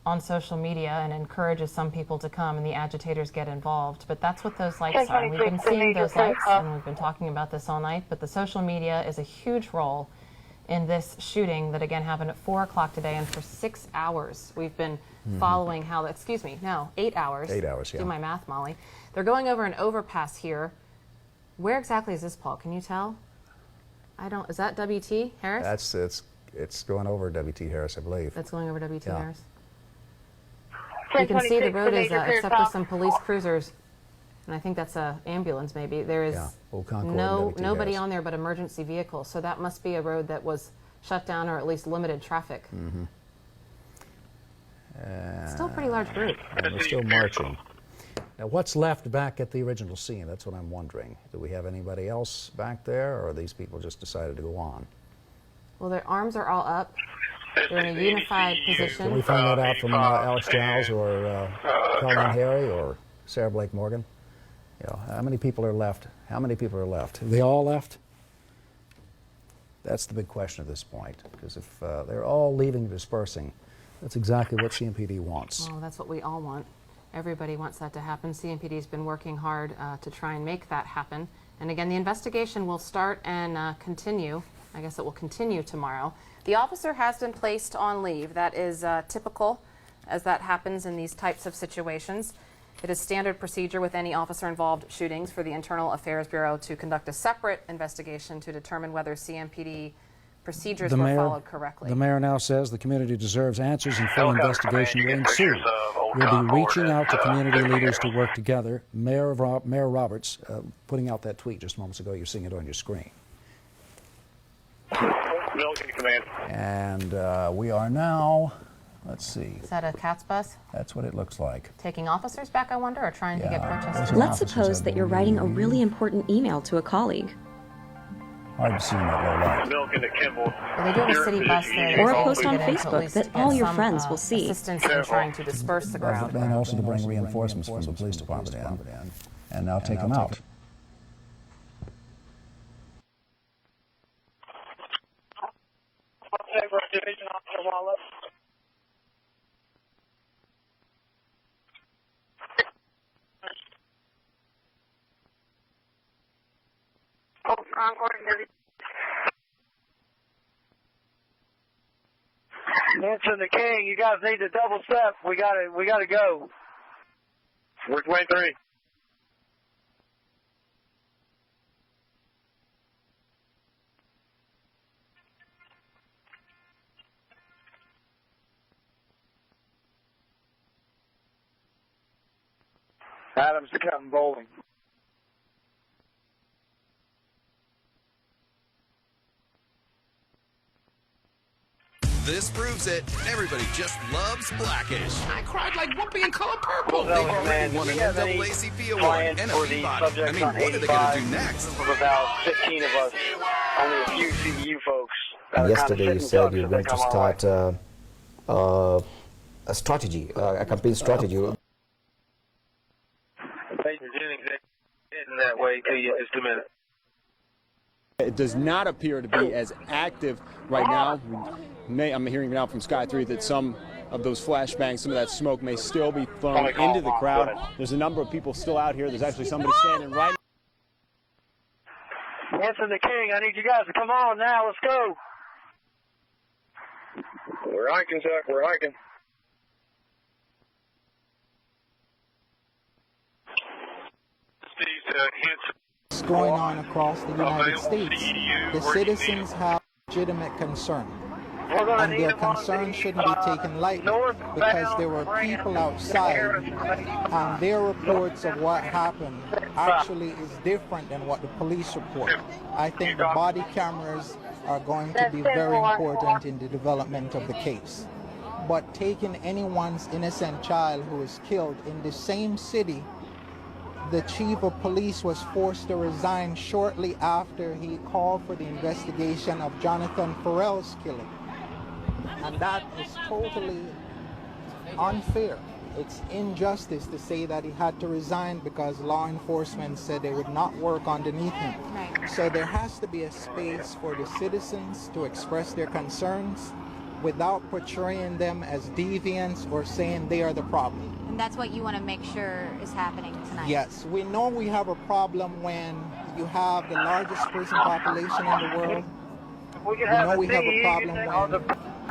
on social media and encourages some people to come and the agitators get involved. But that's what those lights are. We've been seeing those lights and we've been talking about this all night. But the social media is a huge role in this shooting that again happened at 4 o'clock today, and for 6 hours we've been following how, 8 hours. 8 hours, yeah. Do my math, Molly. They're going over an overpass here. Where exactly is this, Paul? Can you tell? Is that WT Harris? It's going over WT Harris, I believe. That's going over WT Harris. You can see the road is, except for some police cruisers, and I think that's an ambulance maybe, there is nobody on there but emergency vehicles, so that must be a road that was shut down or at least limited traffic. Still a pretty large group. And we're still marching. Now, what's left back at the original scene? That's what I'm wondering. Do we have anybody else back there, or are these people just decided to go on? Well, their arms are all up. They're in a unified position. Can we find that out from Alex Giles or Colleen Harry or Sarah Blake Morgan? You know, how many people are left? How many people are left? Have they all left? That's the big question at this point, because if they're all leaving and dispersing, that's exactly what CMPD wants. Oh, that's what we all want. Everybody wants that to happen. CMPD's been working hard to try and make that happen. And again, the investigation will start and continue. I guess it will continue tomorrow. The officer has been placed on leave. That is typical as that happens in these types of situations. It is standard procedure with any officer-involved shootings for the Internal Affairs Bureau to conduct a separate investigation to determine whether CMPD procedures were followed correctly. The mayor now says the community deserves answers and full investigation will ensue. We'll be reaching out to community leaders to work together. Mayor Roberts putting out that tweet just moments ago. You're seeing it on your screen. Command. And we are now, let's see. Is that a CATS bus? That's what it looks like. Taking officers back, I wonder, or trying to get protesters? Let's suppose that you're writing a really important email to a colleague. Hard to see in that low light. Well, they do have a city bus there. Or a post on Facebook that all your friends will see. Assistance in trying to disperse the crowd. And also to bring reinforcements from the police department in, and now take them out. Division Officer Wallace. Concord, Nancy the King, you guys need to double step. We gotta go. We're 23. Adams to Captain Bowling. This proves it. Everybody just loves Blackish. I cried like Whoopi in Color Purple. Well, They already won an NAACP award and a VBOT. I mean, what are they going to do next? About 15 of us, only a few CBU folks. Yesterday you said you're going to start a strategy, a campaign strategy. That way till you just a minute. It does not appear to be as active right now. I'm hearing now from Sky 3 that some of those flashbangs, some of that smoke may still be thrown into the crowd. There's a number of people still out here. There's actually somebody standing right. Answer the King, I need you guys to come on now. Let's go. We're hiking, Chuck. We're hiking. What's going on across the United States? The citizens have legitimate concern, and their concern shouldn't be taken lightly because there were people outside, and their reports of what happened actually is different than what the police report. I think the body cameras are going to be very important in the development of the case. But taking anyone's innocent child who is killed in the same city, the chief of police was forced to resign shortly after he called for the investigation of Jonathan Farrell's killing. And that is totally unfair. It's injustice to say that he had to resign because law enforcement said they would not work underneath him. So there has to be a space for the citizens to express their concerns without portraying them as deviants or saying they are the problem. And that's what you want to make sure is happening tonight. Yes, we know we have a problem when you have the largest prison population in the world. We know we have a problem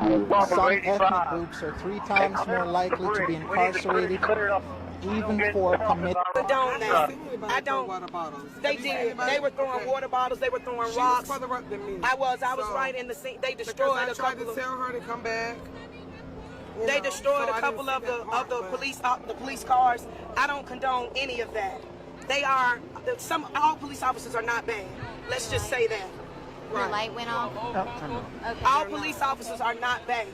when some ethnic groups are 3 times more likely to be incarcerated, even for committing. I don't. They did. They were throwing water bottles. They were throwing rocks. I was right in the scene. They destroyed a couple of. Tell her to come back. They destroyed a couple of the police cars. I don't condone any of that. They are all police officers are not bad. Let's just say that. Your light went off? Okay. All police officers are not bad,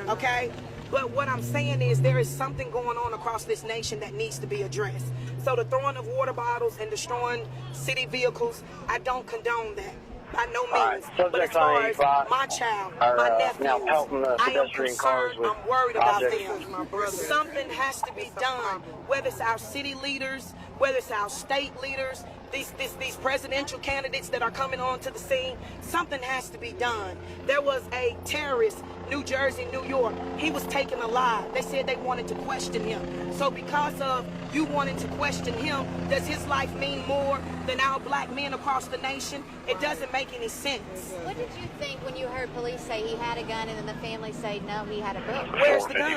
okay? But what I'm saying is there is something going on across this nation that needs to be addressed. So the throwing of water bottles and destroying city vehicles, I don't condone that. By no means. But as far as my child, my nephews, I am concerned, I'm worried about them. Something has to be done, whether it's our city leaders, whether it's our state leaders, these presidential candidates that are coming onto the scene. Something has to be done. There was a terrorist, New Jersey, New York. He was taken alive. They said they wanted to question him. So because of you wanting to question him, does his life mean more than our black men across the nation? It doesn't make any sense. What did you think when you heard police say he had a gun and then the family say no, he had a book? Where's the gun?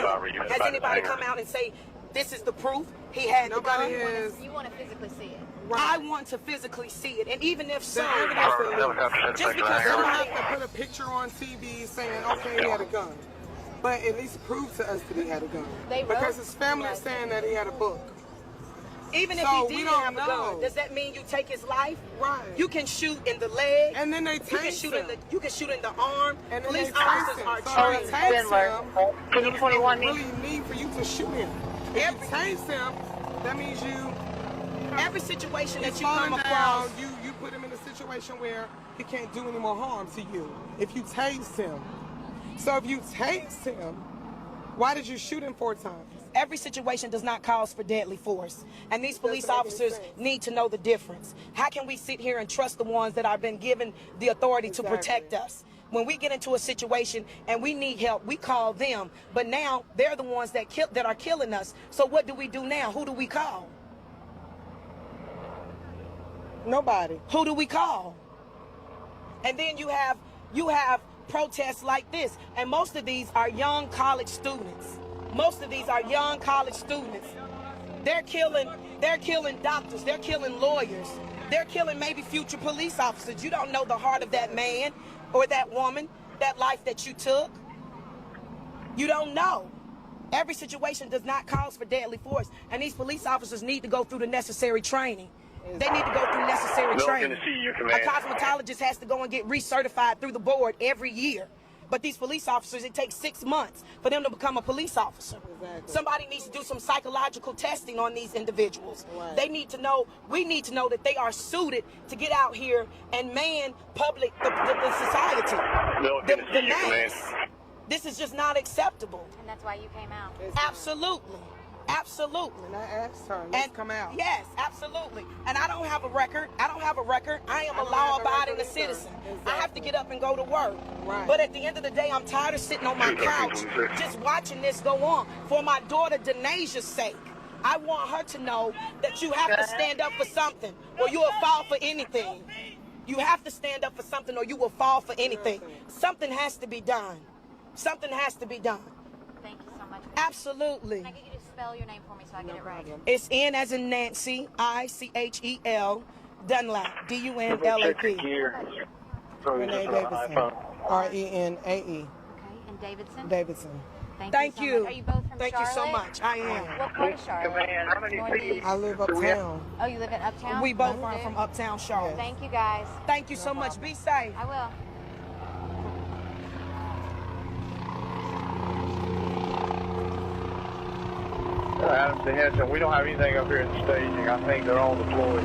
Has anybody come out and say this is the proof he had the gun? You want to physically see it. I want to physically see it, and even if so, just because someone have to put a picture on TV saying, okay, he had a gun, but at least prove to us that he had a gun. Because his family is saying that he had a book. Even if he didn't have a gun, does that mean you take his life? Right. You can shoot in the leg. And then they tase him. You can shoot in the arm. And police officers are trained. Can you 21 really need for you to shoot him? If you tase him, that means you. Every situation that you come across, you put him in a situation where he can't do any more harm to you. If you tase him. So if you tase him, why did you shoot him 4 times? Every situation does not cause for deadly force. And these police officers need to know the difference. How can we sit here and trust the ones that have been given the authority to protect us? When we get into a situation and we need help, we call them. But now they're the ones that are killing us. So what do we do now? Who do we call? Nobody. Who do we call? And then you have protests like this, and most of these are young college students. Most of these are young college students. They're killing doctors. They're killing lawyers. They're killing maybe future police officers. You don't know the heart of that man or that woman, that life that you took. You don't know. Every situation does not cause for deadly force, and these police officers need to go through the necessary training. They need to go through necessary training. A cosmetologist has to go and get recertified through the board every year. But these police officers, it takes 6 months for them to become a police officer. Exactly. Somebody needs to do some psychological testing on these individuals. Right. They need to know, we need to know that they are suited to get out here and man public, the society. The mass. This is just not acceptable. And that's why you came out. Absolutely. Absolutely. And I asked her, let's come out. Yes, absolutely. And I don't have a record. I am a law-abiding citizen. Exactly. I have to get up and go to work. Right. But at the end of the day, I'm tired of sitting on my couch just watching this go on. For my daughter Denaja's sake, I want her to know that you have to stand up for something or you will fall for anything. You have to stand up for something or you will fall for anything. Something has to be done. Something has to be done. Thank you so much. Absolutely. Can I get you to spell your name for me so I get it right? It's N as in Nancy, I-C-H-E-L, Dunlap, D-U-N-L-A-P. Renee Davidson, R-E-N-A-E. Okay, and Davidson? Davidson. Thank you. Are you both from Thank Charlotte? you so much. I am. What part of Charlotte? Northeast? I live uptown. Oh, you live in uptown? We both are from uptown Charlotte. Thank you, guys. Thank you so much. Be safe. I will. Adams to Henson, we don't have anything up here in the staging. I think they're all deployed.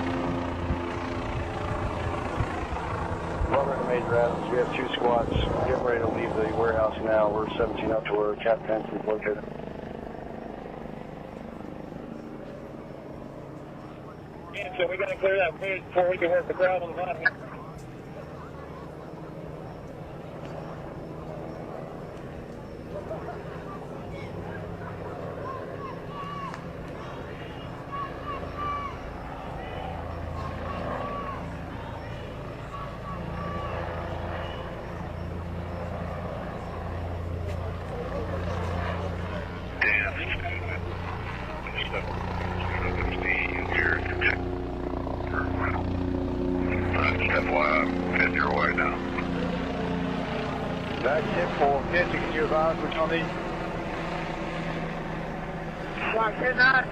Robert and Major Adams, we have 2 squads getting ready to leave the warehouse now. We're 17 up to where Captain Henson is located. Yeah, so we got to clear that bridge before we can work the crowd on the bottom. Back 10-4. Kenzie, can you advise which on these? Block 10-9.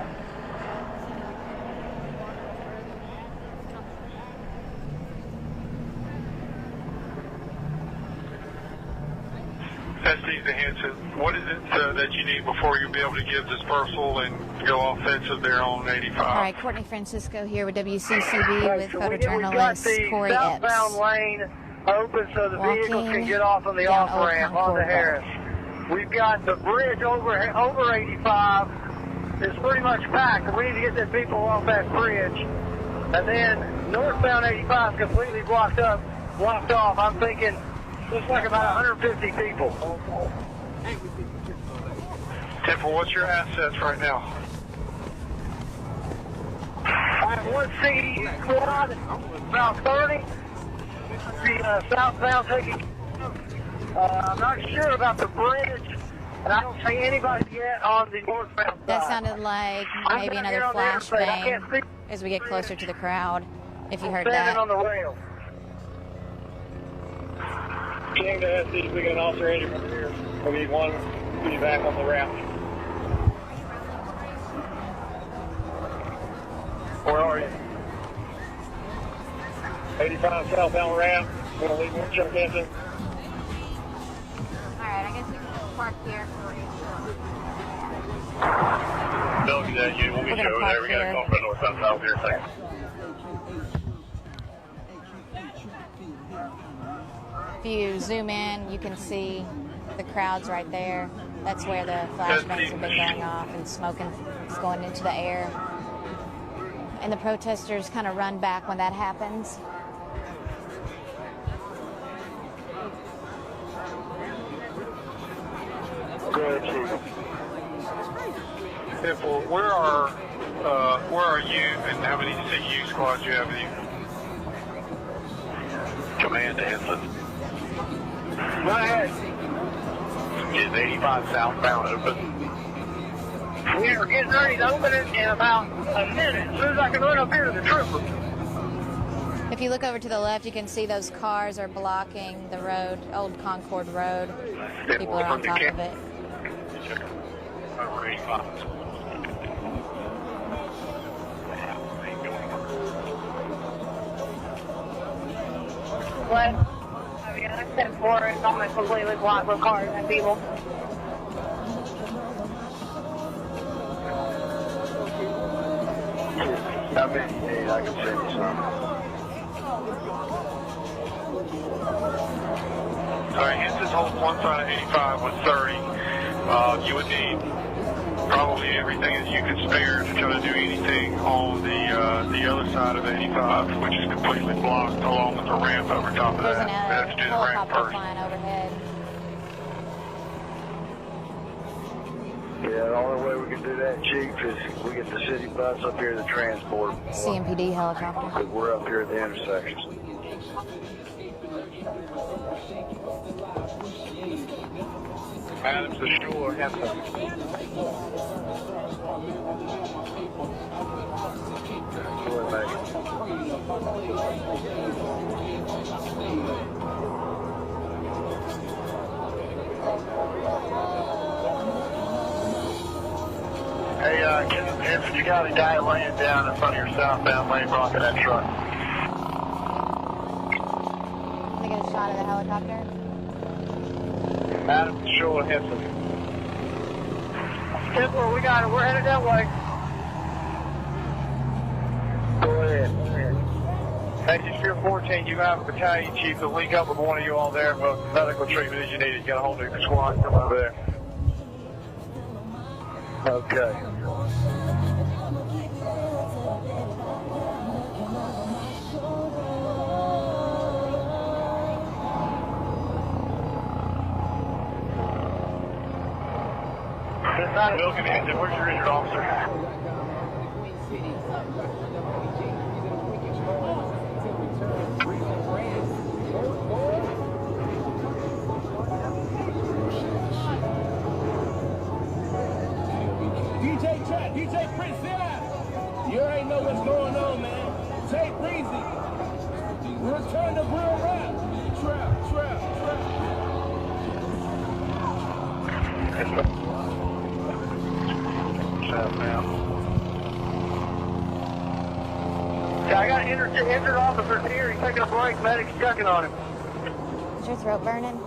SD's to Henson. What is it that you need before you'll be able to give dispersal and go offensive there on 85? All right, Courtney Francisco here with WCCB with photojournalist Corey Epps. Southbound lane open so the vehicles can get off on the off-ramp onto Harris. We've got the bridge over 85. It's pretty much packed, and we need to get the people off that bridge. And then northbound 85 is completely blocked off. I'm thinking looks like about 150 people. Temple, what's your assets right now? I have 1 C squad, about 30. The southbound taking. I'm not sure about the bridge, and I don't see anybody yet on the northbound side. That sounded like maybe another flashbang as we get closer to the crowd, if you heard that. On the rail. King to SD, we got an officer engine over here. We need one to be back on the ramp. Where are you? 85 southbound ramp. We're going to leave one truck engine. Alright, I guess we can park here. Don't do that, you won't be over there. We got to call for the northbound south here in a second. If you zoom in, you can see the crowds right there. That's where the flashbangs have been going off and smoking is going into the air. And the protesters kind of run back when that happens. Temple, where are you, and how many CU squads do you have with you? Command to Henson. Go ahead. Is 85 southbound open? We are getting ready to open it in about a minute. As soon as I can run up here to the trooper. If you look over to the left, you can see those cars are blocking the road, Old Concord Road. People are on top of it. What? I mean, I said 4, it's almost completely blocked with cars and people. I mean, I can send you some. Alright, Henson's holding one side of 85 with 30. You would need probably everything that you could spare to try to do anything on the other side of 85, which is completely blocked, along with the ramp over top of that. We have to do the ramp first. Flying overhead. Yeah, the only way we can do that, Chief, is we get the city bus up here to transport. CMPD helicopter. Because we're up here at the intersections. Adams to Shore, Henson. Hey, Henson, you got a guy laying down in front of your southbound lane blocking that truck. Can I get a shot of the helicopter? Adams to Shore, Henson. Kessler, we got it. We're headed that way. Go ahead. Hey, District 14, you have a battalion chief to link up with one of you all there for medical treatment as you need it. You got a whole new squad coming over there. Okay. Milk and Hinton, where's your injured officer? DJ Trap, DJ Prince, sit out. You already know what's going on, man. Take Breezy. Return to real rap. Trap, trap, trap. Yeah, I got an injured officer here. He's taking a break. Medic's checking on him. Is your throat burning?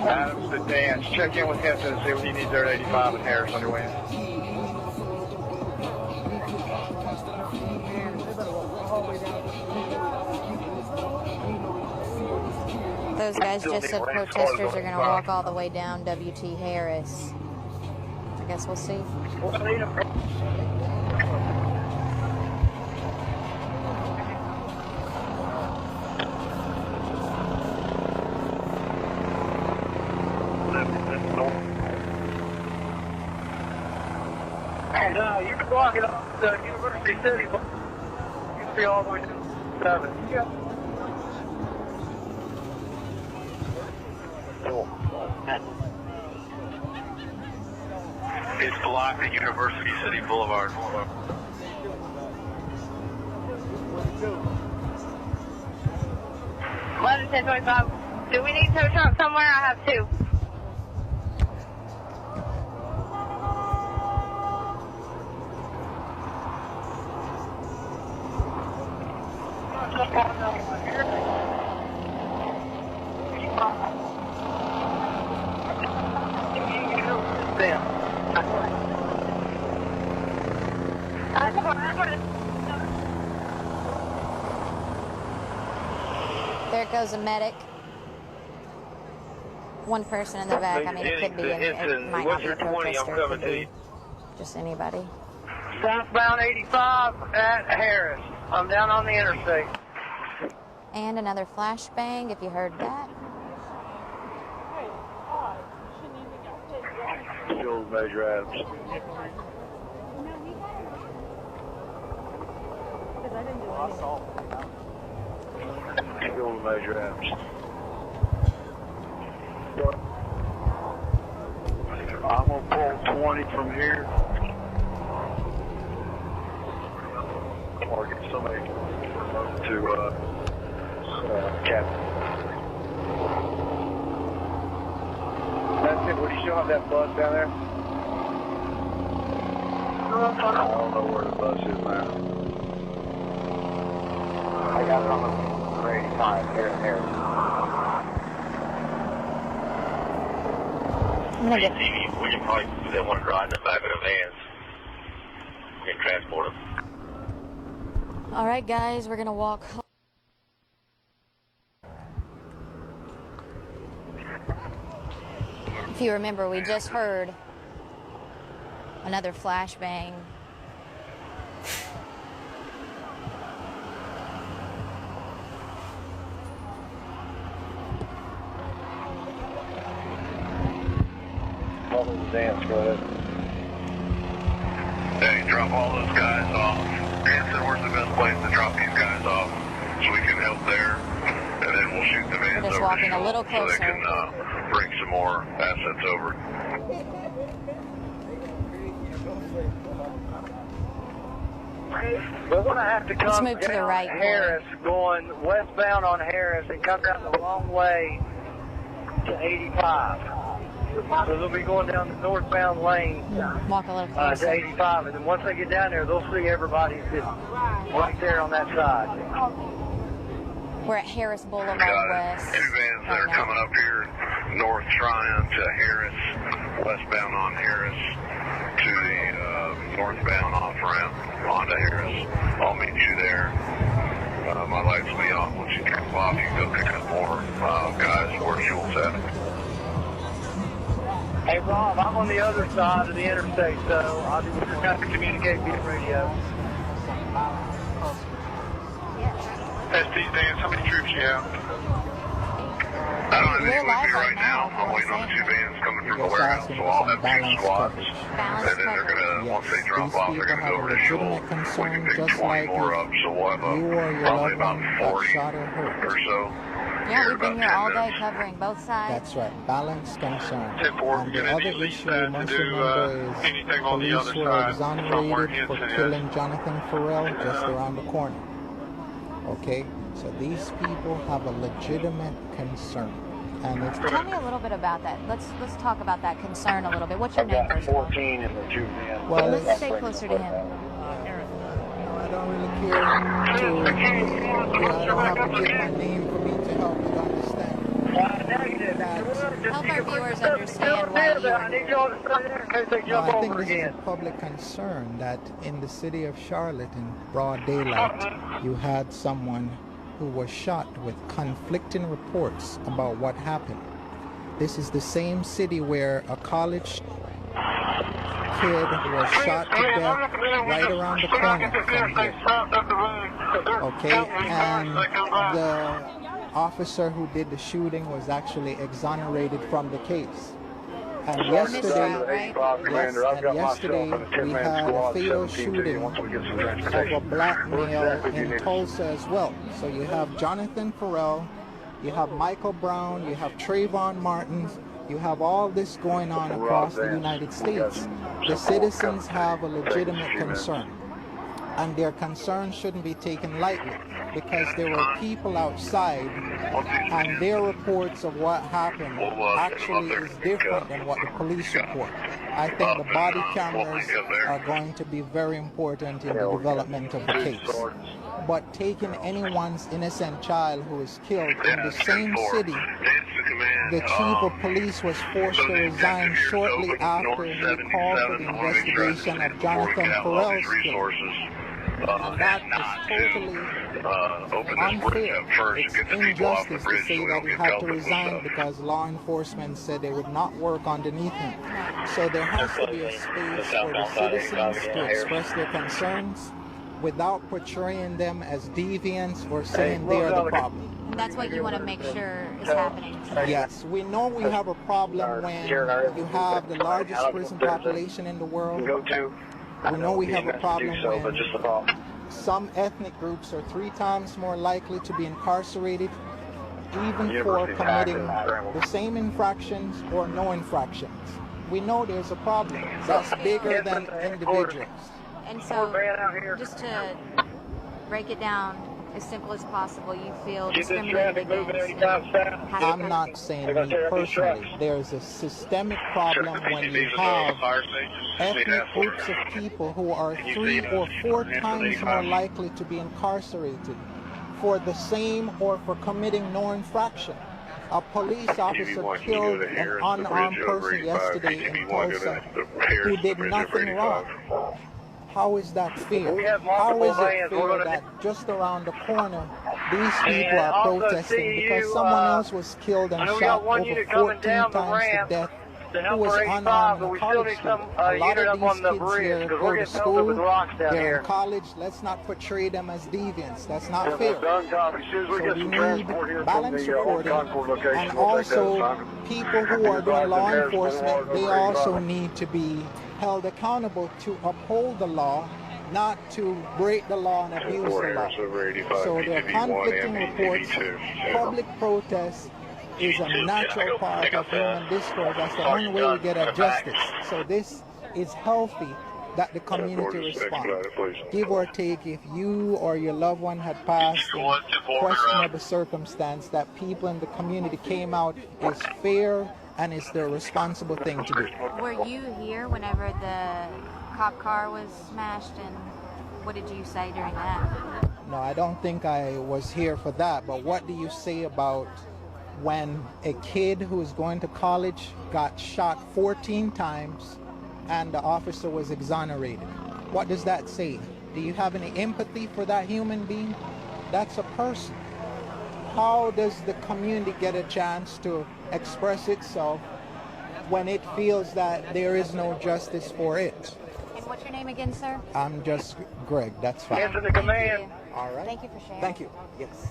Adams to dance. Check in with Hinton and see what he needs there at 85 and Harris on your way in. Those guys just said protesters are going to walk all the way down W.T. Harris. I guess we'll see. And you can block it off the University City. You can see all the way to 7. Yeah. It's blocked at University City Boulevard. 11-10-25. Do we need tow truck somewhere? I have 2. There goes a medic. One person in the back. I mean, it could be it might not be a protester. It could be just anybody. Southbound 85 at Harris. I'm down on the interstate. And another flashbang, if you heard that. Still Major Adams. Still Major Adams. I'm going to pull 20 from here. Or get somebody to Captain. That's it. Would you still have that bus down there? I don't know where the bus is now. I got it on the 85 here and there. We can probably still want to drive in the back of the vans and transport them. All right, guys, we're going to walk home. If you remember, we just heard another flashbang. Follow the dance, go ahead. Hey, drop all those guys off. Hanson, where's the best place to drop these guys off so we can help there? And then we'll shoot the vans over walking a little closer. so they can bring some more assets over. We're going to have to come move to the right, Harris, going westbound on Harris and come down the long way to 85. So they'll be going down the northbound lane Walk a little to closer. 85, and then once they get down there, they'll see everybody just right there on that side. We're at Harris Boulevard West. Two vans that are coming up here, north Tryon to Harris, westbound on Harris to the northbound off-ramp onto Harris. I'll meet you there. My lights will be on. Once you drop off, you can go pick up more guys where fuel's at. Hey, Rob, I'm on the other side of the interstate, so I'll just have to communicate via radio. SP's Dan, how many troops you have? I don't have anyone with me right now. I'm waiting on the two vans coming from the warehouse, so I'll have two squads. And then they're going to, once they drop off, they're going to go over to fuel. We can pick 20 more up, so we'll have probably about 40 or so. Yeah, we've been here all day covering both sides. That's right, balanced concern. And the other issue you must remember is police were exonerated for killing Jonathan Farrell just around the corner. Okay, so these people have a legitimate concern. And it's Tell me a little bit about that. Let's talk about that concern a little bit. What's your name, first of all? 14 in the two vans. Well, let's stay closer to him. I don't really care I don't have to give my name for me to help you understand. Help our viewers understand why you are here. I think this is a public concern that in the city of Charlotte in broad daylight, you had someone who was shot with conflicting reports about what happened. This is the same city where a college kid was shot to death right around the corner from here. Okay, and the officer who did the shooting was actually exonerated from the case. And yesterday, we had a fatal shooting of a black male in Tulsa as well. So you have Jonathan Farrell, you have Michael Brown, you have Trayvon Martin, you have all this going on across the United States. The citizens have a legitimate concern, and their concern shouldn't be taken lightly, because there were people outside and their reports of what happened actually is different than what the police report. I think the body cameras are going to be very important in the development of the case. But taking anyone's innocent child who is killed in the same city, the chief of police was forced to resign shortly after he called for the investigation of Jonathan Farrell's killing. And that is totally unfair. It's injustice to say that he had to resign because law enforcement said they would not work underneath him. So there has to be a space for the citizens to express their concerns without portraying them as deviants or saying they are the problem. And that's what you want to make sure is happening tonight. Yes, we know we have a problem when you have the largest prison population in the world. We know we have a problem when some ethnic groups are 3 times more likely to be incarcerated, even for committing the same infractions or no infractions. We know there's a problem that's bigger than individuals. And so, just to break it down as simple as possible, you feel discriminated against. I'm not saying me personally. There's a systemic problem when you have ethnic groups of people who are 3 or 4 times more likely to be incarcerated for the same or for committing no infraction. A police officer killed an unarmed person yesterday in Tulsa who did nothing wrong. How is that fair? How is it fair that just around the corner these people are protesting because someone else was killed and shot over 14 times to death who was unarmed in a college student? A lot of these kids here go to school, they're in college. Let's not portray them as deviants. That's not fair. So we need balanced reporting, and also people who are doing law enforcement, they also need to be held accountable to uphold the law, not to break the law and abuse the law. So there are conflicting reports. Public protest is a natural part of human discourse. That's the only way we get at justice. So this is healthy that the community respond. Give or take, if you or your loved one had passed in questionable circumstance, that people in the community came out is fair and it's the responsible thing to do. Were you here whenever the cop car was smashed, and what did you say during that? No, I don't think I was here for that, but what do you say about when a kid who is going to college got shot 14 times and the officer was exonerated? What does that say? Do you have any empathy for that human being? That's a person. How does the community get a chance to express itself when it feels that there is no justice for it? And what's your name again, sir? I'm just Greg, that's fine. Answer the command. All right. Thank you for sharing. Thank you. Yes.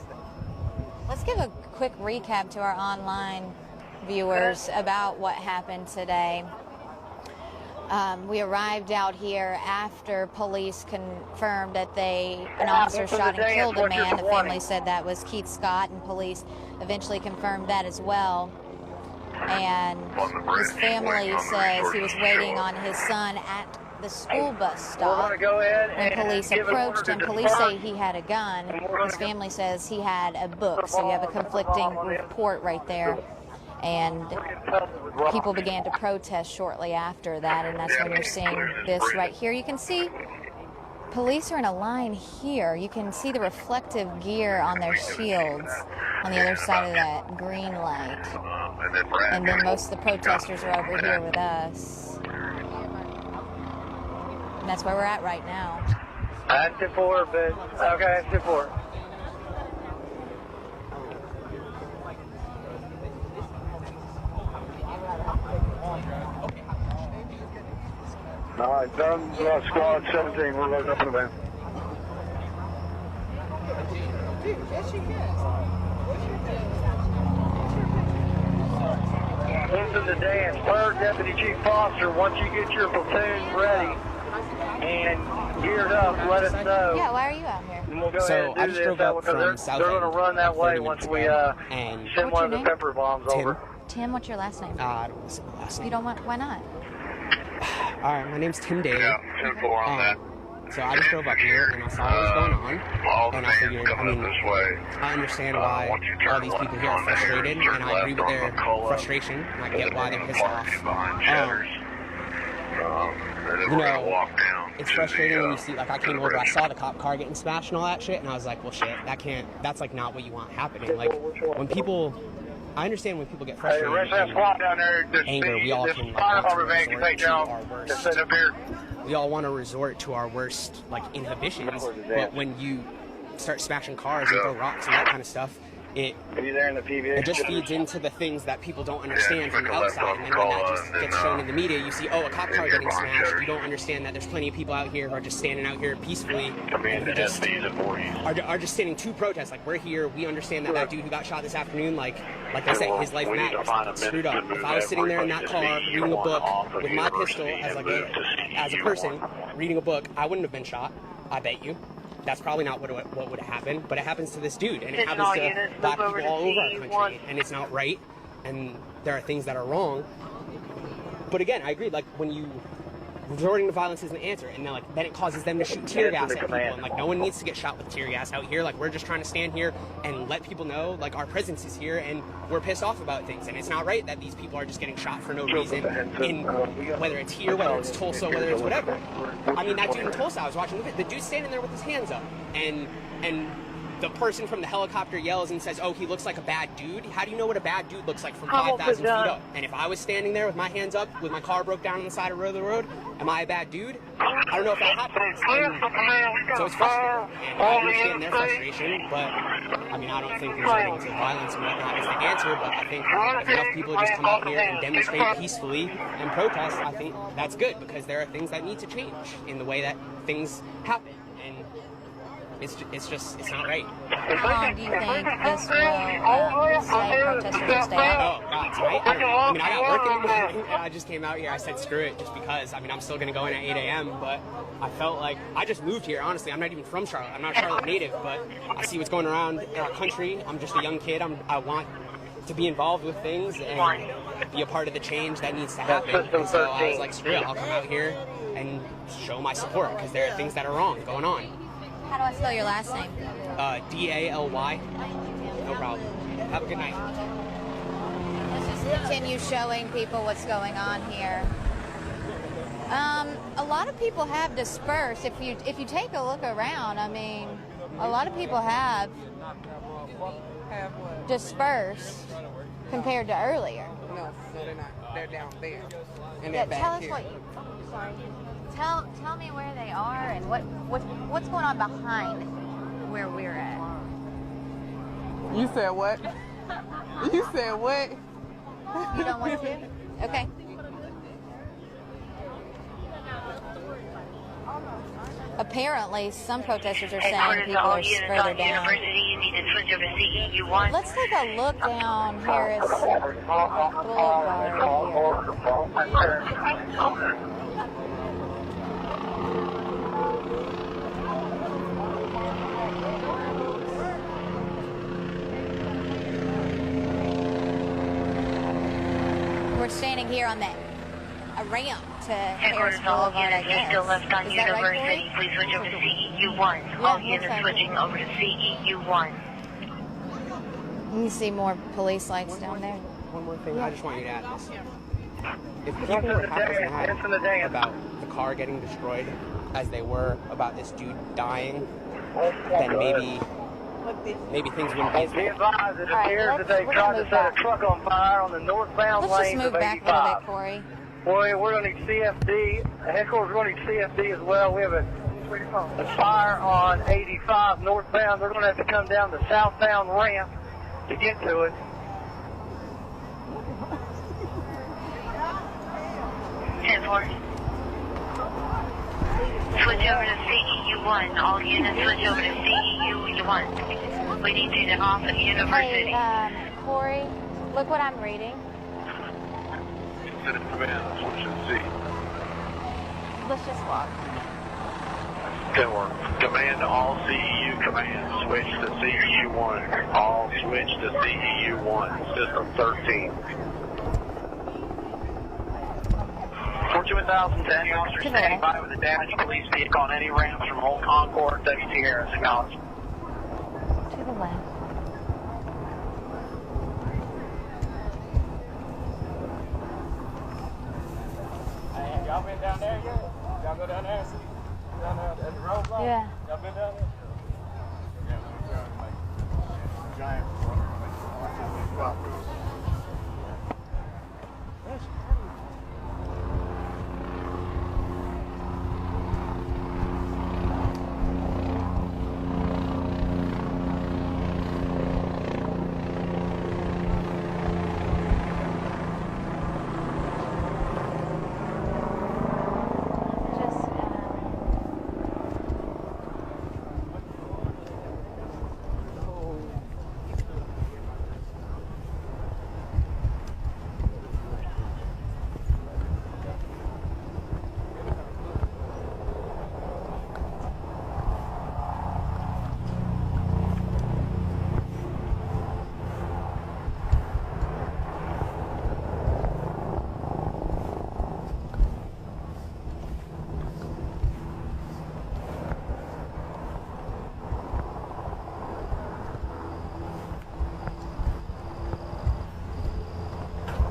Let's give a quick recap to our online viewers about what happened today. We arrived out here after police confirmed that an officer shot and killed a man. The family said that was Keith Scott, and police eventually confirmed that as well. And his family says he was waiting on his son at the school bus stop. When police approached him, police say he had a gun. His family says he had a book, so you have a conflicting report right there. And people began to protest shortly after that, and that's when you're seeing this right here. You can see police are in a line here. You can see the reflective gear on their shields on the other side of that green light. And then most of the protesters are over here with us. And that's where we're at right now. I'm 2-4, but okay, 2-4. All right, done. Squad 17. We're loading up in the van. This is the dance. Third Deputy Chief Foster, once you get your platoon ready and geared up, let us know. Yeah, why are you out here? And we'll go ahead and do I just drove up from South they're going to run that way once we and send one of the pepper bombs over. Tim, what's your last name? I don't want to say my last name. You don't want? Why not? All right, my name's Tim Daly. Yeah, 10-4 on that. So I just drove up here and I saw what was going on, and I figured, I understand why all these people here are frustrated, and I agree with their frustration, and I get why they're pissed off. You know, it's frustrating when you see, like, I came over, I saw the cop car getting smashed and all that shit, and I was like, well, shit, that's, like, not what you want happening. Like, when people... I understand when people get frustrated and anger, we all can resort to our worst. We all want to resort to our worst, like, inhibitions, but when you start smashing cars and throw rocks and that kind of stuff, it just feeds into the things that people don't understand from the outside, and then when that just gets shown in the media, you see, oh, a cop car getting smashed. You don't understand that there's plenty of people out here who are just standing out here peacefully and who just are just standing to protest. Like, we're here, we understand that dude who got shot this afternoon, like I said, his life matters. It's screwed up. If I was sitting there in that car reading a book with my pistol as a person reading a book, I wouldn't have been shot, I bet you. That's probably not what would have happened, but it happens to this dude, and it happens to black people all over our country, and it's not right, and there are things that are wrong. But again, I agree, like, when you resorting to violence isn't the answer, and then it causes them to shoot tear gas at people, and like, no one needs to get shot with tear gas out here. Like, we're just trying to stand here and let people know, like, our presence is here, and we're pissed off about things, and it's not right that these people are just getting shot for no reason, in whether it's here, whether it's Tulsa, whether it's whatever. I mean, that dude in Tulsa, I was watching the dude's standing there with his hands up, and the person from the helicopter yells and says, oh, he looks like a bad dude. How do you know what a bad dude looks like from 5,000 feet up? And if I was standing there with my hands up, with my car broke down on the side of the road, am I a bad dude? I don't know if that happens. And so it's frustrating. And I understand their frustration, but I mean, I don't think resorting to violence and whatnot is the answer, but I think if enough people just come out here and demonstrate peacefully and protest, I think that's good, because there are things that need to change in the way that things happen. And it's not right. How long do you think this will stay, protesters will stay out? Oh, God, tonight? I don't know. I mean, I got work in the morning, and I just came out here. I said, screw it, just because. I mean, I'm still going to go in at 8 a.m., but I felt like, I just moved here, honestly. I'm not even from Charlotte. I'm not a Charlotte native, but I see what's going around in our country. I'm just a young kid. I want to be involved with things and be a part of the change that needs to happen. And so I was like, screw it, I'll come out here and show my support, because there are things that are wrong going on. How do I spell your last name? D-A-L-Y. No problem. Have a good night. Let's just continue showing people what's going on here. A lot of people have dispersed. If you take a look around, I mean, a lot of people have dispersed compared to earlier. No, they're not. They're down there. And Yeah, they're tell back us here. what. Sorry. Tell me where they are and what's going on behind where we're at. You said what? You said what? You don't want to? Okay. Apparently, some protesters are saying people are further down. You need to switch over to CEU1. Let's take a look down Harris Boulevard here. We're standing here on a ramp to Harris Boulevard, I guess. Still left on Is that right, University. Corey? Please switch over to CEU1. All units switching over to CEU1. You see more police lights down there. One more thing, I just want you to add this. If people were half as mad about the car getting destroyed as they were about this dude dying, then maybe things wouldn't be. Be advised, it appears that they tried to set a truck on fire on the northbound lane of 85. Let's just move back a little bit, Corey. Boy, we're going to need CFD. Headquarters, we're going to need CFD as well. We have a fire on 85 northbound. They're going to have to come down the southbound ramp to get to it. Switch over to CEU1. All units switch over to CEU1. We need you to off at University. Hey, Corey, look what I'm reading. Let's just walk. Command all CEU commands. Switch to CEU1. All switch to CEU1. System 13. 42010, officer standing by with a damaged police vehicle on any ramps from Old Concord, WT Harris, acknowledge. To the left. Hey, y'all been down there yet? Y'all go down there and see? Down there at the roadblock? Yeah. Y'all been down there? Yeah, we're giant.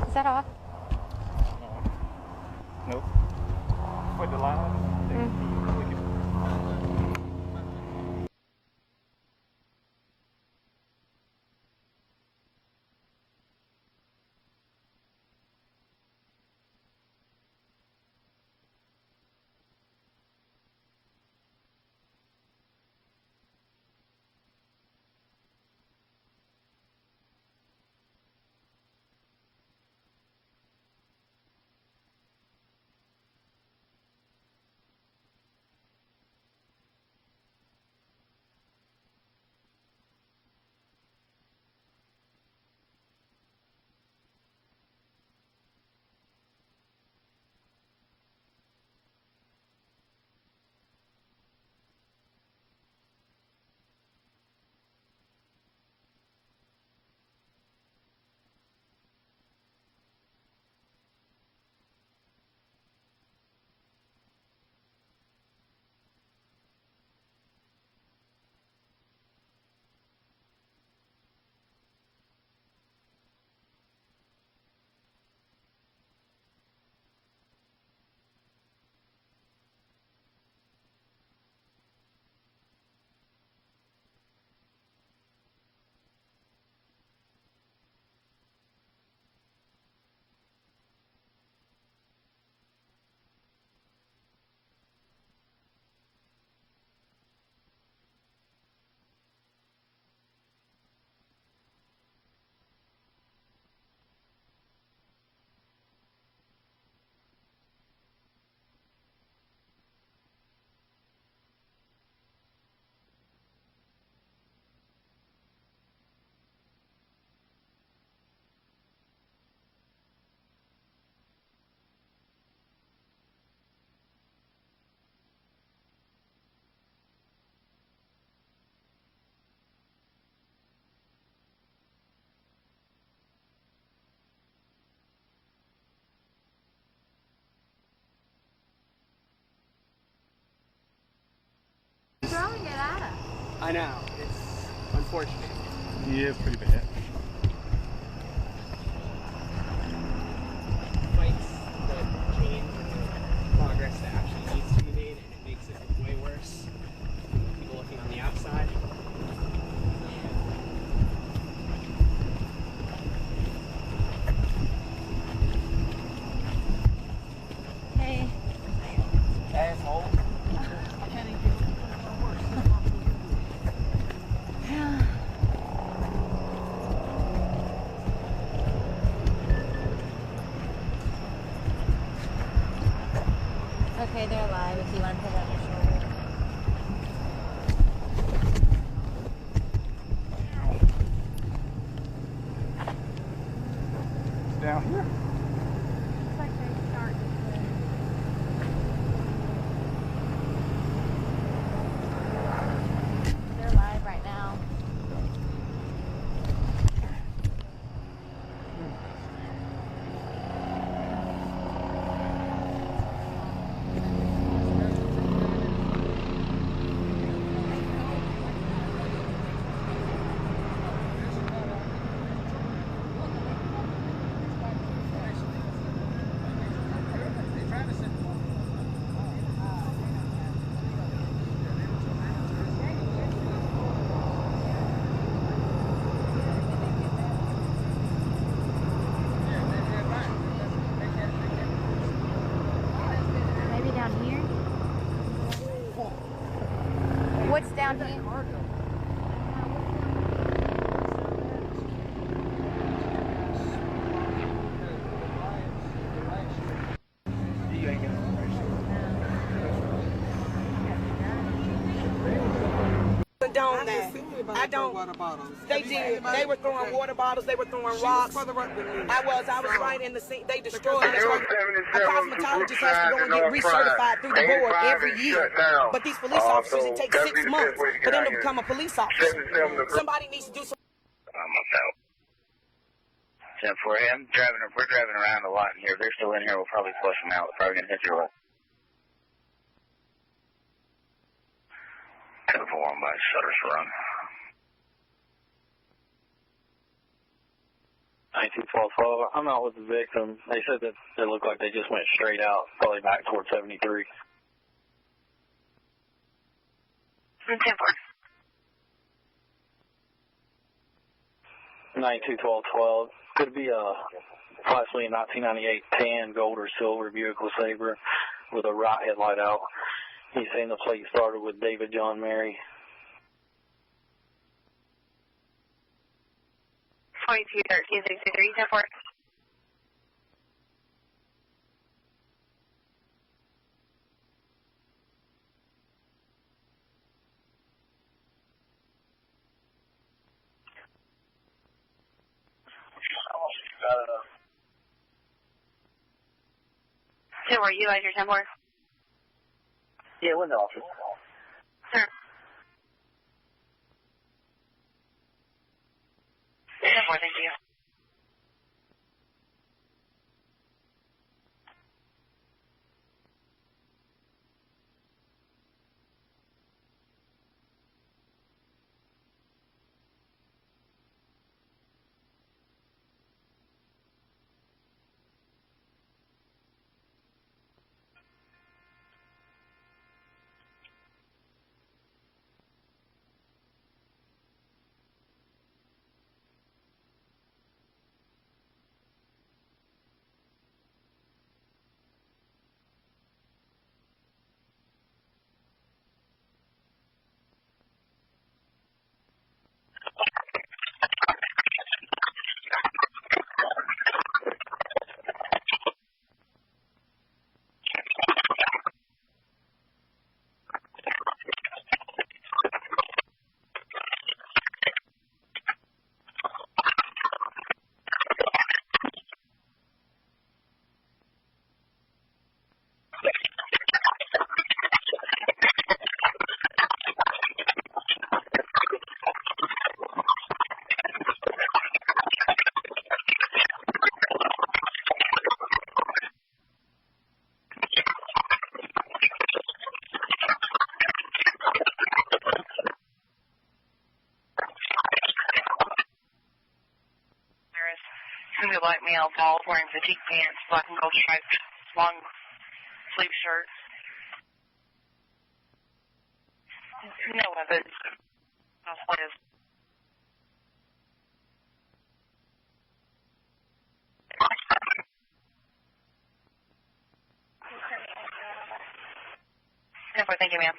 Is that off? Nope. Put the line. I know. It's unfortunate. Yeah, it's pretty bad. Fights the change and the progress that actually needs to be made, and it makes it way worse from people looking on the outside. Hey. Asshole. Okay, they're alive if you want to put it on your shoulder. Down here. Looks like they're starting to. They're alive right now. Maybe down here? What's down here? Condone that. I don't. They did. They were throwing water bottles. They were throwing rocks. I was right in the scene. They destroyed it. A cosmetologist has to go and get recertified through the board every year. But these police officers, it takes 6 months for them to become a police officer. Somebody needs to do some. I'm out. 10-4. Hey, we're driving around a lot in here. If they're still in here, we'll probably flush them out. We're probably going to hit your left. 10-4 by Sutter's Run. 19-12-12. I'm out with the victim. They said that it looked like they just went straight out, probably back towards 73. 10-4. 92-12-12. Could be possibly a 1998 tan, gold, or silver Buick LeSabre with a right headlight out. He's saying the plate started with David John Mary. 22-13-63, 10-4. So were you at your 10-4? Yeah, with the office. Sir. 10-4, thank you. black male, bald, wearing fatigue pants, black and gold striped, long sleeve shirt. No weapons. No players. Thank you, ma'am.